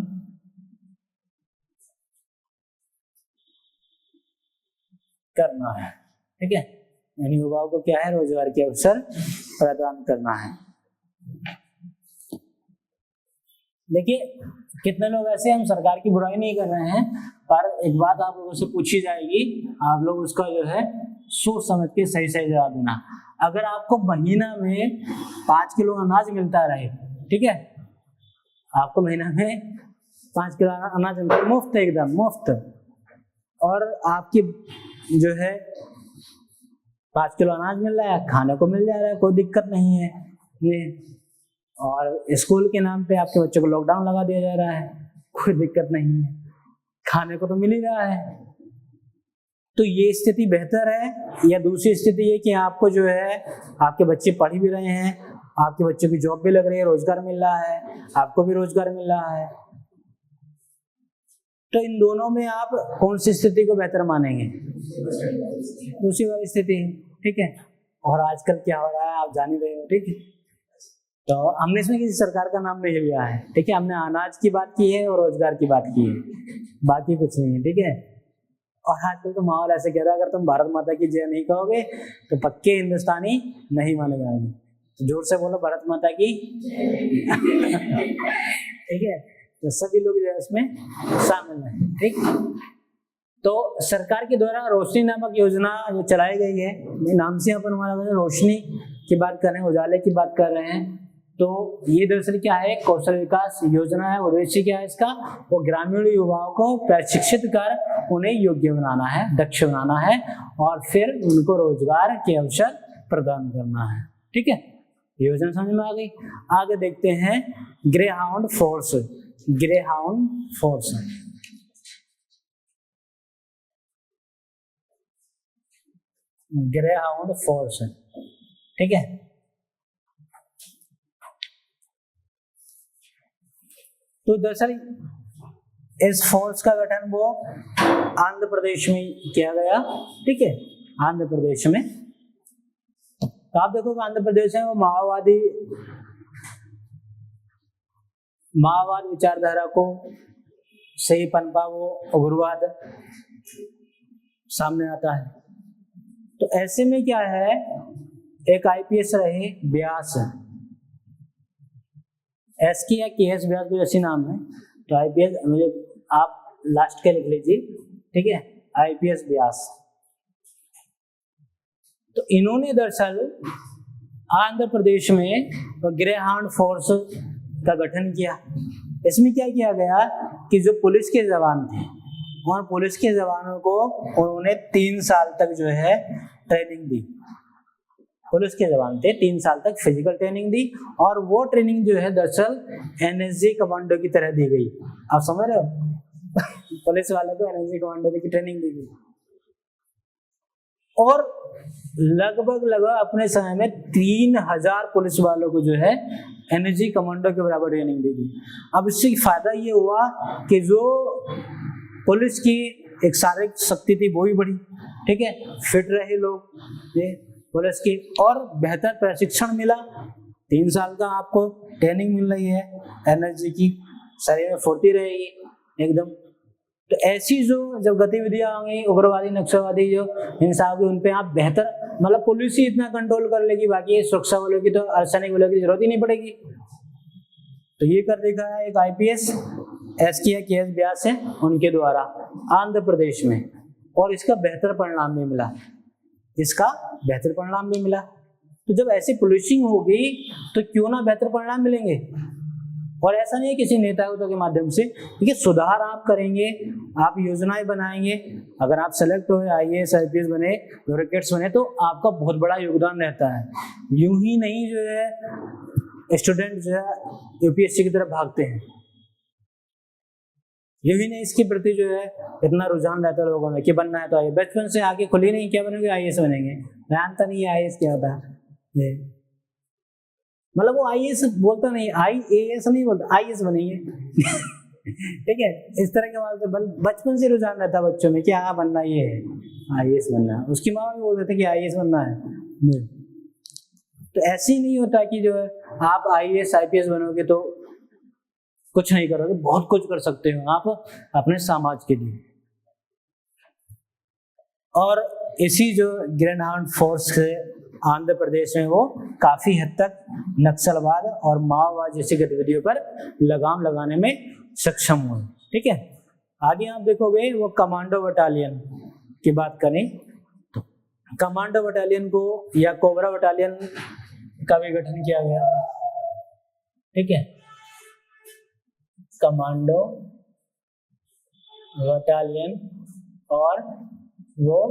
करना है, ठीक है। यानी युवाओं को क्या है, रोजगार के अवसर प्रदान करना है। देखिए कितने लोग ऐसे, हम सरकार की बुराई नहीं कर रहे हैं, पर एक बात आप लोगों से पूछी जाएगी, आप लोग उसका जो है सोच समझ के सही सही जवाब देना। अगर आपको महीना में 5 किलो अनाज मिलता रहे, ठीक है, आपको महीना में 5 किलो अनाज मिलता है, मुफ्त, एकदम मुफ्त, और आपकी जो है 5 किलो अनाज मिल रहा है, खाने को मिल जा रहा है, कोई दिक्कत नहीं है ये, और स्कूल के नाम पे आपके बच्चों को लॉकडाउन लगा दिया जा रहा है, कोई दिक्कत नहीं है, खाने को तो मिल ही रहा है। तो ये स्थिति बेहतर है या दूसरी स्थिति ये कि आपको जो है आपके बच्चे पढ़ भी रहे हैं, आपके बच्चों की जॉब भी लग रही है, रोजगार मिल रहा है, आपको भी रोजगार मिल रहा है, तो इन दोनों में आप कौन सी स्थिति को बेहतर मानेंगे? दूसरी वाली स्थिति, ठीक है। और आजकल क्या हो रहा है आप जान ही रहे हो, ठीक है। तो हमने इसमें किसी सरकार का नाम नहीं लिया है, ठीक है, हमने अनाज की बात की है और रोजगार की बात की है, बाकी कुछ नहीं है, ठीक है। और आजकल तो माहौल ऐसे कह रहा है अगर तुम भारत माता की जय नहीं कहोगे तो पक्के हिंदुस्तानी नहीं माने जाओगे। तो जोर से बोलो भारत माता की ठीक है। तो सभी लोग जो है इसमें शामिल हैं, ठीक। तो सरकार के द्वारा रोशनी नामक योजना जो चलाई गई है, नाम से अपन हमारा रोशनी की बात कर रहे हैं, उजाले की बात कर रहे हैं, तो ये दरअसल क्या है, कौशल विकास योजना है। उद्देश्य क्या है इसका, वो ग्रामीण युवाओं को प्रशिक्षित कर उन्हें योग्य बनाना है, दक्ष बनाना है, और फिर उनको रोजगार के अवसर प्रदान करना है, ठीक है। योजना समझ में आ गई। आगे देखते हैं grey hound force. Grey hound force, grey hound force, ठीक है। तो दरअसल इस फोर्स का गठन वो आंध्र प्रदेश में किया गया, ठीक है, आंध्र प्रदेश में। तो आप देखोगे आंध्र प्रदेश में वो माओवाद विचारधारा को सही पनपा वो उग्रवाद सामने आता है। तो ऐसे में क्या है, एक आईपीएस रहे व्यास, एस की या के एस व्यास कोई ऐसी नाम है, तो आईपीएस मुझे आप लास्ट के लिख लीजिए, ठीक है, आईपीएस व्यास। तो इन्होंने दरअसल आंध्र प्रदेश में ग्रेहाउंड फोर्स का गठन किया। इसमें क्या किया गया कि जो पुलिस के जवान थे और पुलिस के जवानों को उन्होंने 3 साल तक जो है ट्रेनिंग दी। पुलिस के जवान थे, 3 साल तक फिजिकल ट्रेनिंग दी, और वो ट्रेनिंग जो है दरअसल एनएसजी कमांडो की तरह दी गई। आप समझ रहे हो पुलिस वालों को एनएसजी कमांडो की ट्रेनिंग दी गई, और लगभग अपने समय में 3000 पुलिस वालों को जो है एनएसजी कमांडो के बराबर ट्रेनिंग दी गई। अब इससे फायदा ये हुआ कि जो पुलिस की एक शारीरिक शक्ति थी वो भी बढ़ी, ठीक है, फिट रहे लोग ये पुलिस की, और बेहतर प्रशिक्षण मिला। 3 साल का आपको ट्रेनिंग मिल रही है एनर्जी की, शरीर में फुर्ती रहेगी एकदम। तो ऐसी जो जब गतिविधियां होंगी उग्रवादी नक्सलवादी जो हिंसा होगी, उन पे आप बेहतर, मतलब पुलिस ही इतना कंट्रोल कर लेगी, बाकी सुरक्षा वालों की तो अर्धसैनिक वालों की जरूरत ही नहीं पड़ेगी। तो ये कर देखा है एक आईपीएस एस की या के एस व्यास है उनके द्वारा आंध्र प्रदेश में, और इसका बेहतर परिणाम भी मिला, इसका बेहतर परिणाम भी मिला। तो जब ऐसी पुलिसिंग होगी तो क्यों ना बेहतर परिणाम मिलेंगे। और ऐसा नहीं है किसी नेता के माध्यम से, देखिए सुधार आप करेंगे, आप योजनाएं बनाएंगे, अगर आप सेलेक्ट हुए आईएएस आईपीएस बने, ब्यूरोक्रेट्स बने, तो आपका बहुत बड़ा योगदान रहता है। यूं ही नहीं जो है स्टूडेंट जो है यूपीएससी की तरफ भागते हैं, यूं ही नहीं इसके प्रति जो है इतना रुझान रहता है लोगों में कि बनना है तो आइए, बचपन से आगे खुली नहीं, क्या बनेंगे, आईएएस बनेंगे, जानता नहीं है आईएएस क्या होता है, मतलब वो आईएएस बोलता नहीं, आईएएस नहीं बोलता, आईएएस बनेंगे ठीक है, इस तरह के बात बचपन से रुझान रहता है बच्चों में कि हाँ बनना ये है, आईएएस बनना है। उसकी माँ भी बोल देते कि आईएएस बनना है। तो ऐसे ही नहीं होता कि जो है आप आईएएस आईपीएस बनोगे तो कुछ नहीं करोगे, बहुत कुछ कर सकते हो आप अपने समाज के लिए। और इसी जो ग्रेहाउंड फोर्स से आंध्र प्रदेश में वो काफी हद तक नक्सलवाद और माओवाद जैसी गतिविधियों पर लगाम लगाने में सक्षम हुए। ठीक है, आगे आप देखोगे वो कमांडो बटालियन की बात करें तो कमांडो बटालियन को या कोबरा बटालियन का भी गठन किया गया। ठीक है, कमांडो बटालियन और वो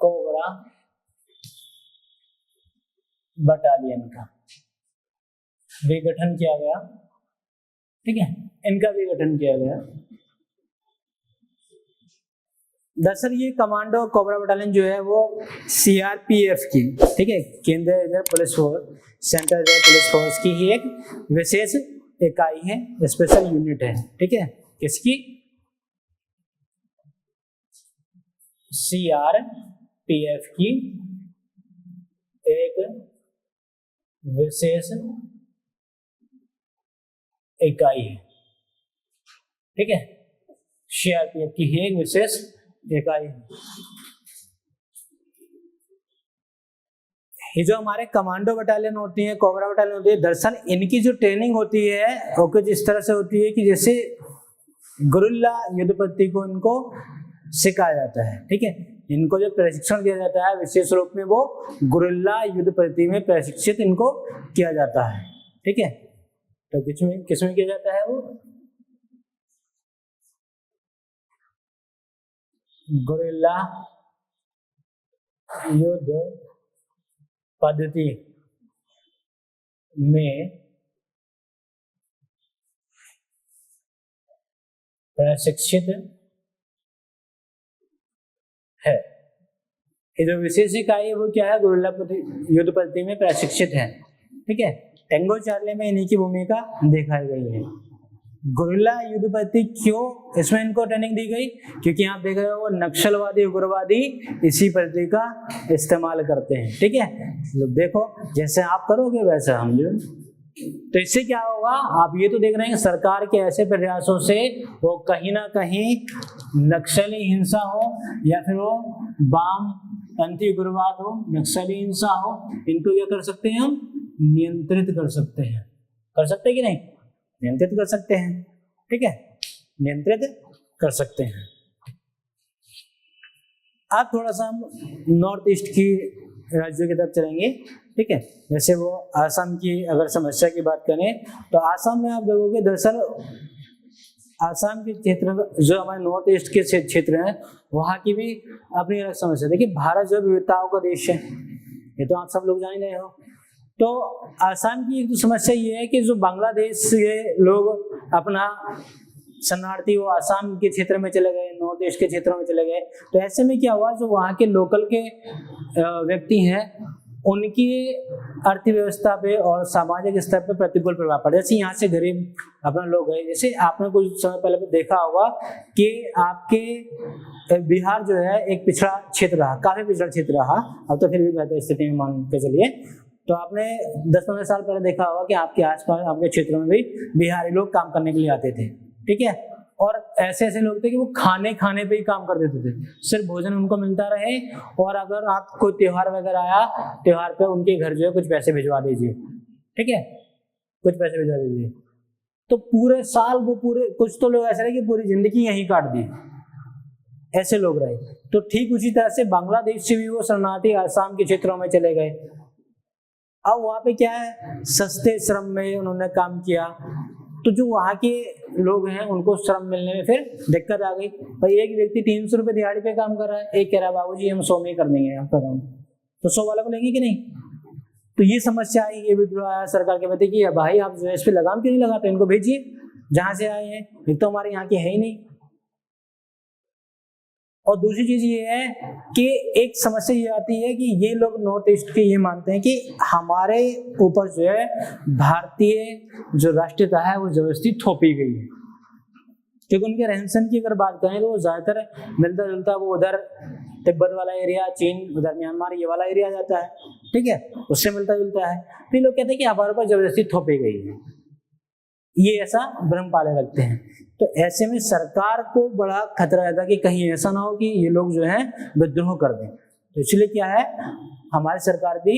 कोबरा बटालियन का भी गठन किया गया। ठीक है, इनका भी गठन किया गया। दरअसल ये कमांडो कोबरा बटालियन जो है वो सीआरपीएफ की, ठीक है, केंद्रीय reserve police force, central reserve police force की ही एक विशेष इकाई है, स्पेशल यूनिट है। ठीक है, किसकी, सीआरपीएफ की एक विशेष इकाई है। ठीक है, सीआरपीएफ की ही एक विशेष इकाई है। ये जो हमारे कमांडो बटालियन होती है, कोबरा बटालियन होती है, दरअसल इनकी जो ट्रेनिंग होती है वो कुछ इस तरह से होती है कि जैसे गुरिल्ला युद्ध पद्धति को इनको सिखाया जाता है। ठीक है, इनको जो प्रशिक्षण दिया जाता है विशेष रूप में वो गुरिल्ला युद्ध पद्धति में प्रशिक्षित इनको किया जाता है। ठीक है, तो किसमें किया जाता है, वो गुरिल्ला युद्ध पद्धति में प्रशिक्षित है। ये जो विशेष इकाई है वो क्या है, गुरिल्ला युद्ध पद्धति में प्रशिक्षित है। ठीक है, टेंगो चार्ली में इन्हीं की भूमिका दिखाई गई है। गुरिल्ला युद्धपद्धति क्यों इसमें इनको ट्रेनिंग दी गई? क्योंकि आप देख रहे हो नक्सलवादी उग्रवादी इसी पद्धति का इस्तेमाल करते हैं। ठीक है, तो देखो जैसे आप करोगे वैसे हम जो, तो इससे क्या होगा, आप ये तो देख रहे हैं कि सरकार के ऐसे प्रयासों से वो कहीं ना कहीं नक्सली हिंसा हो या फिर वो वाम पंथी उग्रवाद हो, नक्सली हिंसा हो, इनको क्या कर सकते हैं हम, नियंत्रित कर सकते हैं। कर सकते हैं कि नहीं? नियंत्रित कर सकते हैं। ठीक है, नियंत्रित कर सकते हैं। अब थोड़ा सा हम नॉर्थ ईस्ट की राज्यों की तरफ चलेंगे। ठीक है, जैसे वो आसाम की अगर समस्या की बात करें तो आसाम में आप देखोगे दरअसल आसाम के क्षेत्र जो हमारे नॉर्थ ईस्ट के क्षेत्र हैं वहाँ की भी अपनी अलग समस्या। देखिए भारत जो विविधताओं का देश है, ये तो आप सब लोग जान ही रहे हो। तो आसाम की एक तो समस्या ये है कि जो बांग्लादेश से लोग अपना शरणार्थी वो आसाम के क्षेत्र में चले गए, नॉर्थ ईस्ट के क्षेत्रों में चले गए। तो ऐसे में क्या हुआ, जो वहाँ के लोकल के व्यक्ति हैं उनकी अर्थव्यवस्था पे और सामाजिक स्तर पे प्रतिकूल प्रभाव पड़ा। जैसे यहाँ से गरीब अपना लोग गए, जैसे आपने कुछ समय पहले देखा होगा कि आपके बिहार जो है एक पिछड़ा क्षेत्र रहा, काफी पिछड़ा क्षेत्र रहा, अब तो फिर भी बेहतर स्थिति में मान के चलिए। तो आपने 10-15 साल पहले देखा होगा कि आपके आसपास आपके क्षेत्रों में भी बिहारी लोग काम करने के लिए आते थे। ठीक है, और ऐसे ऐसे लोग थे कि वो खाने पे ही काम कर देते थे, सिर्फ भोजन उनको मिलता रहे, और अगर आप कोई त्योहार वगैरह आया, त्योहार पे उनके घर जो है कुछ पैसे भिजवा दीजिए। ठीक है, कुछ पैसे भिजवा दीजिए, तो पूरे साल वो पूरे, कुछ तो लोग ऐसे रहे कि पूरी जिंदगी यहीं काट दी, ऐसे लोग रहे। तो ठीक उसी तरह से बांग्लादेश से भी वो शरणार्थी आसाम के क्षेत्रों में चले गए। अब वहां पे क्या है, सस्ते श्रम में उन्होंने काम किया, तो जो वहाँ के लोग हैं उनको श्रम मिलने में फिर दिक्कत आ गई। भाई एक व्यक्ति 300 रुपये दिहाड़ी पे काम कर रहा है, एक कह रहा है बाबूजी हम 100 में कर देंगे आपका काम, तो 100 वाला को लेंगे कि नहीं? तो ये समस्या आई, ये विद्रोह आया सरकार के प्रति कि भाई आप जो है इस पे लगाम क्यों नहीं लगाते, इनको भेजिए जहां से आए हैं, एक तो हमारे यहाँ के है ही नहीं। और दूसरी चीज ये है कि एक समस्या ये आती है कि ये लोग नॉर्थ ईस्ट के ये मानते हैं कि हमारे ऊपर जो है भारतीय जो राष्ट्रीयता है वो जबरदस्ती थोपी गई है। क्योंकि उनके रहन सहन की अगर बात करें तो वो ज्यादातर मिलता जुलता, वो उधर तिब्बत वाला एरिया, चीन, उधर म्यांमार ये वाला एरिया जाता है। ठीक है, उससे मिलता जुलता है। तो ये लोग कहते हैं कि हमारे ऊपर जबरदस्ती थोपी गई है, ये ऐसा भ्रम पाले रखते हैं। तो ऐसे में सरकार को बड़ा खतरा रहता है कि कहीं ऐसा ना हो कि ये लोग जो है विद्रोह कर दें। तो इसलिए क्या है, हमारी सरकार भी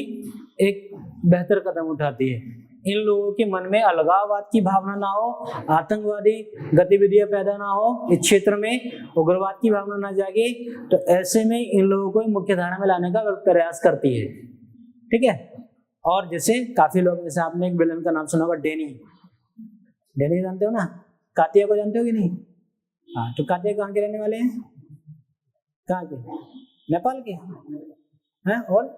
एक बेहतर कदम उठाती है, इन लोगों के मन में अलगाववाद की भावना ना हो, आतंकवादी गतिविधियां पैदा ना हो, इस क्षेत्र में उग्रवाद की भावना ना जागे। तो ऐसे में इन लोगों को मुख्य धारा में लाने का प्रयास करती है। ठीक है, और जैसे काफी लोग, जैसे आपने एक विलन का नाम सुना होगा, डेनी जानते हो ना, कातिया को जानते हो कि नहीं? हाँ, तो कातिया कहाँ के रहने वाले हैं? कहाँ के? नेपाल के हैं, और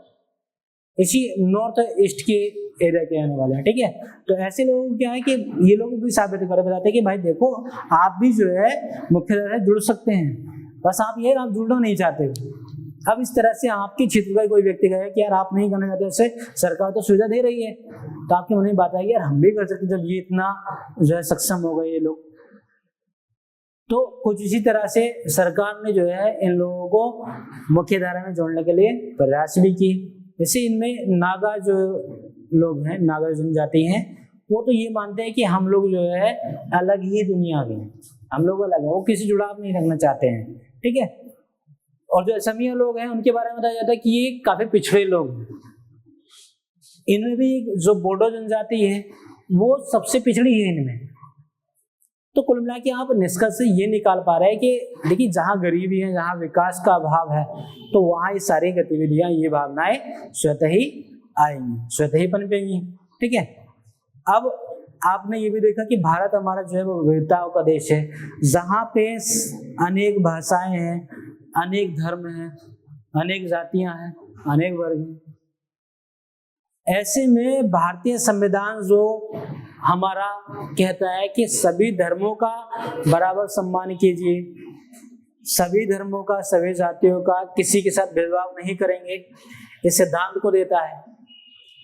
इसी नॉर्थ ईस्ट के एरिया के रहने वाले हैं। ठीक है, तो ऐसे लोगों को क्या है कि ये लोग भी साबित कर बताते हैं कि भाई देखो आप भी जो है मुख्यधारा से जुड़ सकते हैं, बस आप ये आप जुड़ना नहीं चाहते। अब इस तरह से आपके क्षेत्र का कोई व्यक्ति कहे कि यार आप नहीं करना चाहते, उससे सरकार तो सुविधा दे रही है, तो आपके मन में बात आएगी यार हम भी कर सकते, जब ये इतना जो है सक्षम हो गए ये लोग। तो कुछ इसी तरह से सरकार ने जो है इन लोगों को मुख्य धारा में जोड़ने के लिए प्रयास भी की। जैसे इनमें नागा जो लोग हैं, नागा जनजाति हैं, वो तो ये मानते हैं कि हम लोग जो है अलग ही दुनिया के हैं, हम लोग अलग हैं, वो किसी जुड़ाव नहीं रखना चाहते हैं। ठीक है, और जो असमिया लोग हैं उनके बारे में बताया जाता है कि ये काफी पिछड़े लोग हैं। इनमें भी जो बोडो जनजाति है वो सबसे पिछड़ी है इनमें। तो कुल मिला के आप निष्कर्ष से ये निकाल पा रहे हैं कि देखिए जहाँ गरीबी है, जहाँ विकास का अभाव है, तो वहाँ ये सारी गतिविधियां, ये भावनाएं स्वतः ही आएंगी, स्वतः ही पनपेंगी। ठीक है, अब आपने ये भी देखा कि भारत हमारा जो है वो विविधताओं का देश है, जहाँ पे अनेक भाषाएं हैं, अनेक धर्म हैं, अनेक जातियां हैं, अनेक वर्ग हैं। ऐसे में भारतीय संविधान जो हमारा कहता है कि सभी धर्मों का बराबर सम्मान कीजिए, सभी धर्मों का, सभी जातियों का, किसी के साथ भेदभाव नहीं करेंगे, इस सिद्धांत को देता है।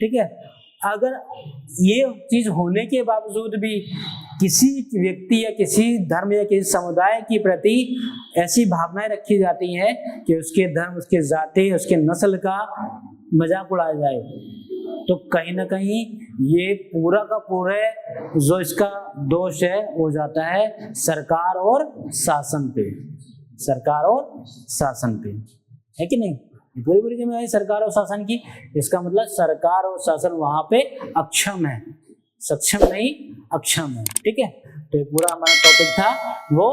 ठीक है, अगर ये चीज होने के बावजूद भी किसी व्यक्ति या किसी धर्म या किसी समुदाय के प्रति ऐसी भावनाएं रखी जाती हैं कि उसके धर्म, उसके जाति, उसके नस्ल का मजाक उड़ाया जाए, तो कहीं ना कहीं ये पूरा का पूरा जो इसका दोष है हो जाता है सरकार और शासन पे, सरकार और शासन पे, है कि नहीं। पूरी पूरी जिम्मेदारी सरकार और शासन की, इसका मतलब सरकार और शासन वहां पे अक्षम है, सक्षम नहीं अक्षम है, ठीक है। तो ये पूरा हमारा टॉपिक था वो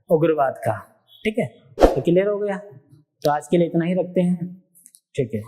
उग्रवाद का, ठीक है। तो क्लियर हो गया, तो आज के लिए इतना ही रखते हैं, ठीक है।